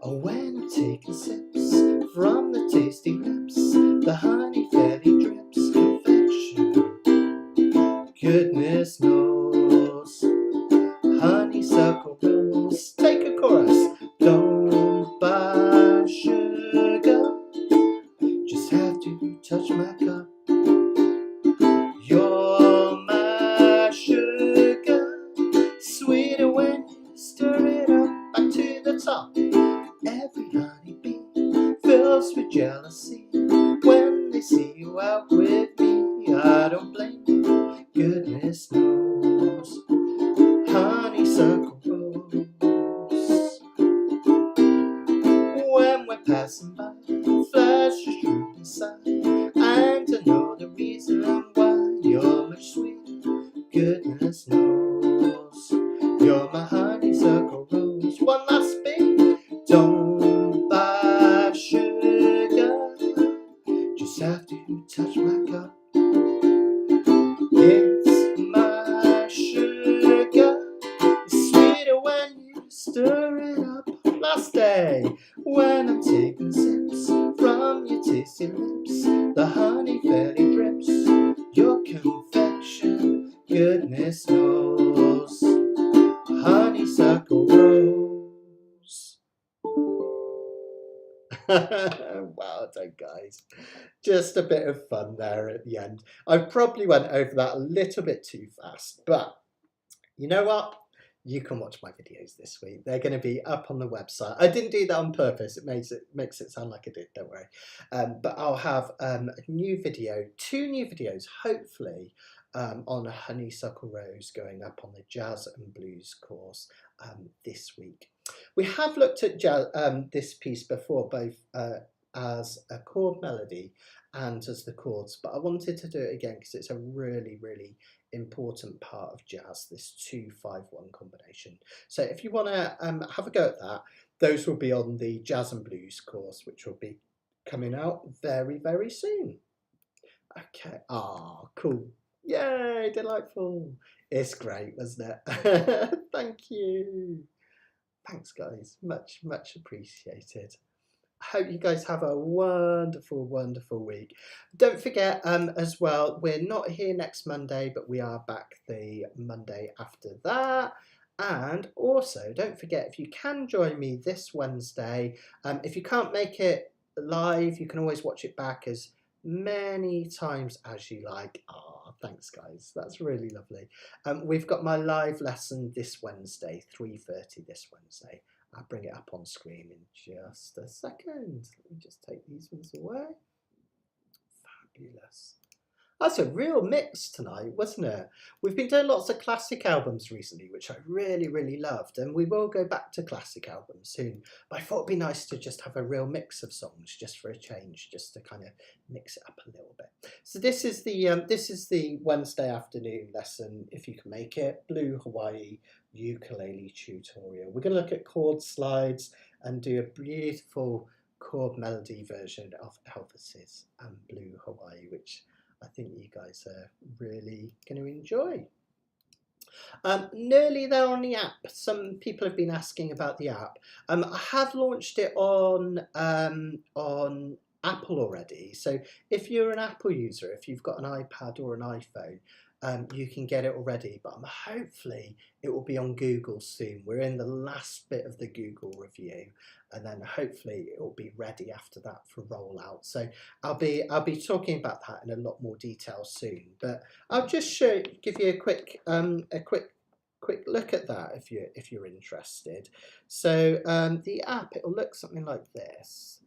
Oh, when I'm taking sips from the tasty lips, the honey fairly drips. Confection, goodness knows. Honeysuckle rose, take a chorus. Don't buy sugar, just have to touch my cup. You're my sugar, sweeter when you stir it up. Back to the top. Every honeybee fills with jealousy when they see you out with me. I don't blame you, goodness knows. Honeysuckle rose. When we're passing by, flash just droop inside, and I know the reason why you're much sweeter, goodness knows. You're my honeysuckle rose. One last beat. Don't buy sugar, just have to touch my cup. It's my sugar, it's sweeter when you stir it up. Last day, when I'm taking sips from your tasty lips, the honey fairly drips. Your confection, goodness knows. Honeysuckle rose. Well done, guys. Just a bit of fun there at the end. I probably went over that a little bit too fast, but you know what? You can watch my videos this week. They're going to be up on the website. I didn't do that on purpose. It makes it sound like I did, don't worry. But I'll have a new video, 2 new videos, hopefully, on Honeysuckle Rose going up on the Jazz and Blues course this week. We have looked at this piece before, both as a chord melody and as the chords, but I wanted to do it again because it's a really important part of jazz, this 2-5-1 combination. So if you want to have a go at that, those will be on the Jazz and Blues course, which will be coming out very soon. Okay, cool. Yay, delightful. It's great, wasn't it? Thank you. thanks guys, much appreciated. I hope you guys have a wonderful week. Don't forget as well, we're not here next Monday, but we are back the Monday after that. And also, don't forget, if you can join me this Wednesday, if you can't make it live, you can always watch it back as many times as you like. Ah, thanks guys, that's really lovely. We've got my live lesson this Wednesday, 3:30 this Wednesday. I'll bring it up on screen in just a second. Let me just take these ones away. Fabulous. That's a real mix tonight, wasn't it? We've been doing lots of classic albums recently, which I really loved, and we will go back to classic albums soon. But I thought it'd be nice to just have a real mix of songs, just for a change, just to kind of mix it up a little bit. So this is the Wednesday afternoon lesson, if you can make it, Blue Hawaii ukulele tutorial. We're going to look at chord slides and do a beautiful chord melody version of Elvis's Blue Hawaii, which I think you guys are really going to enjoy. Nearly there on the app. Some people have been asking about the app. I have launched it on Apple already. So if you're an Apple user, if you've got an iPad or an iPhone, you can get it already, but hopefully it will be on Google soon. We're in the last bit of the Google review, and then hopefully it will be ready after that for rollout. So I'll be talking about that in a lot more detail soon. But I'll just give you a quick look at that if you're interested. So the app, it'll look something like this.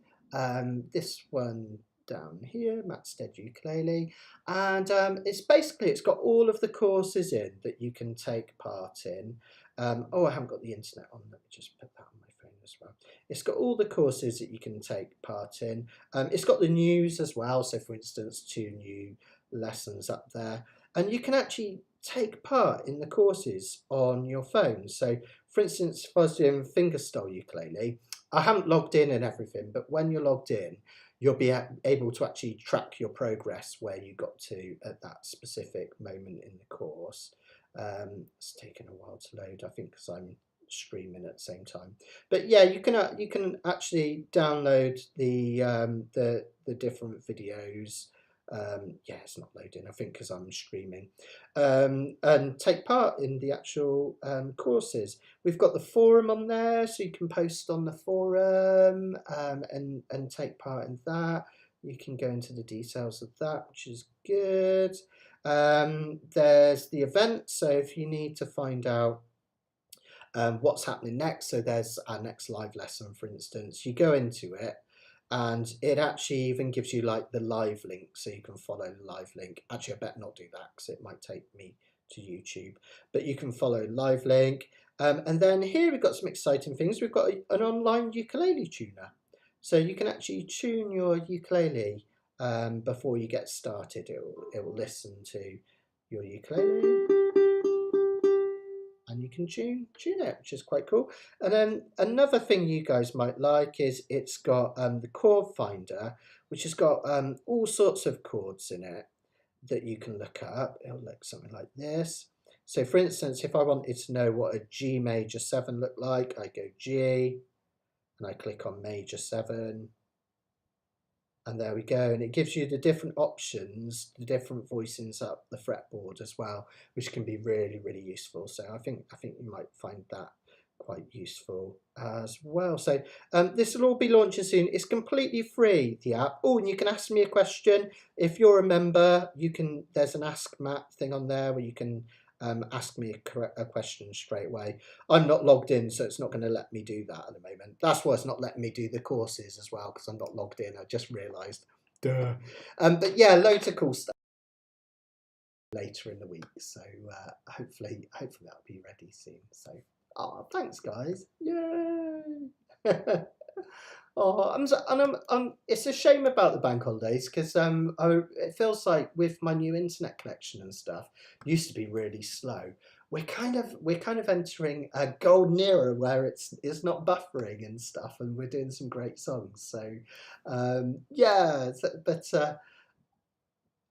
This one down here, Matt Stead Ukulele, and it's got all of the courses in that you can take part in. Oh, I haven't got the internet on. Let me just put that on my phone as well. It's got all the courses that you can take part in. It's got the news as well. So, for instance, 2 new lessons up there, and you can actually take part in the courses on your phone. So, for instance, if I was doing fingerstyle ukulele, I haven't logged in and everything, but when you're logged in, you'll be able to actually track your progress where you got to at that specific moment in the course. It's taken a while to load, I think, because I'm streaming at the same time. But yeah, you can actually download the different videos. Yeah, it's not loading, I think, because I'm streaming, and take part in the actual courses. We've got the forum on there, so you can post on the forum and take part in that. You can go into the details of that, which is good. There's the event, so if you need to find out what's happening next, so there's our next live lesson, for instance, you go into it, and it actually even gives you like the live link, so you can follow the live link. Actually, I better not do that because it might take me to YouTube, but you can follow live link. And then here we've got some exciting things. We've got an online ukulele tuner, so you can actually tune your ukulele before you get started. It will listen to your ukulele, and you can tune it, which is quite cool. And then another thing you guys might like is it's got the chord finder, which has got all sorts of chords in it that you can look up. It'll look something like this. So for instance, if I wanted to know what a G major 7 looked like, I go G and I click on major 7. And there we go, and it gives you the different options, the different voicings up the fretboard as well, which can be really useful. So I think you might find that quite useful as well. So this will all be launching soon. It's completely free, the app. Oh, and you can ask me a question if you're a member. There's an Ask Matt thing on there where you can ask me a question straight away. I'm not logged in, so it's not going to let me do that at the moment. That's why it's not letting me do the courses as well, because I'm not logged in. I just realised. Duh. But yeah, loads of cool stuff later in the week. So hopefully that'll be ready soon. So thanks guys. Yay! It's a shame about the bank holidays because it feels like with my new internet connection and stuff, used to be really slow. We're kind of entering a golden era where it's not buffering and stuff, and we're doing some great songs. So yeah, but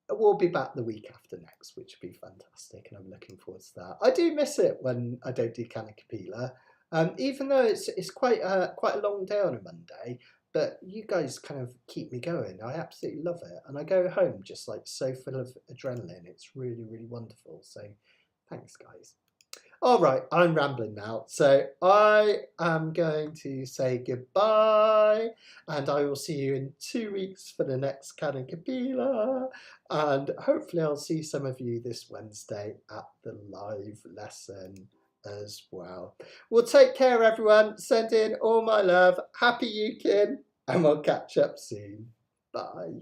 we'll be back the week after next, which will be fantastic, and I'm looking forward to that. I do miss it when I don't do Kanikapila. Even though it's quite a long day on a Monday, but you guys kind of keep me going. I absolutely love it, and I go home just like so full of adrenaline. It's really, really wonderful. So thanks, guys. All right, I'm rambling now. So I am going to say goodbye, and I will see you in 2 weeks for the next Kanikapila. And hopefully I'll see some of you this Wednesday at the live lesson as well. Well, take care, everyone. Send in all my love. Happy Ukin, and we'll catch up soon. Bye.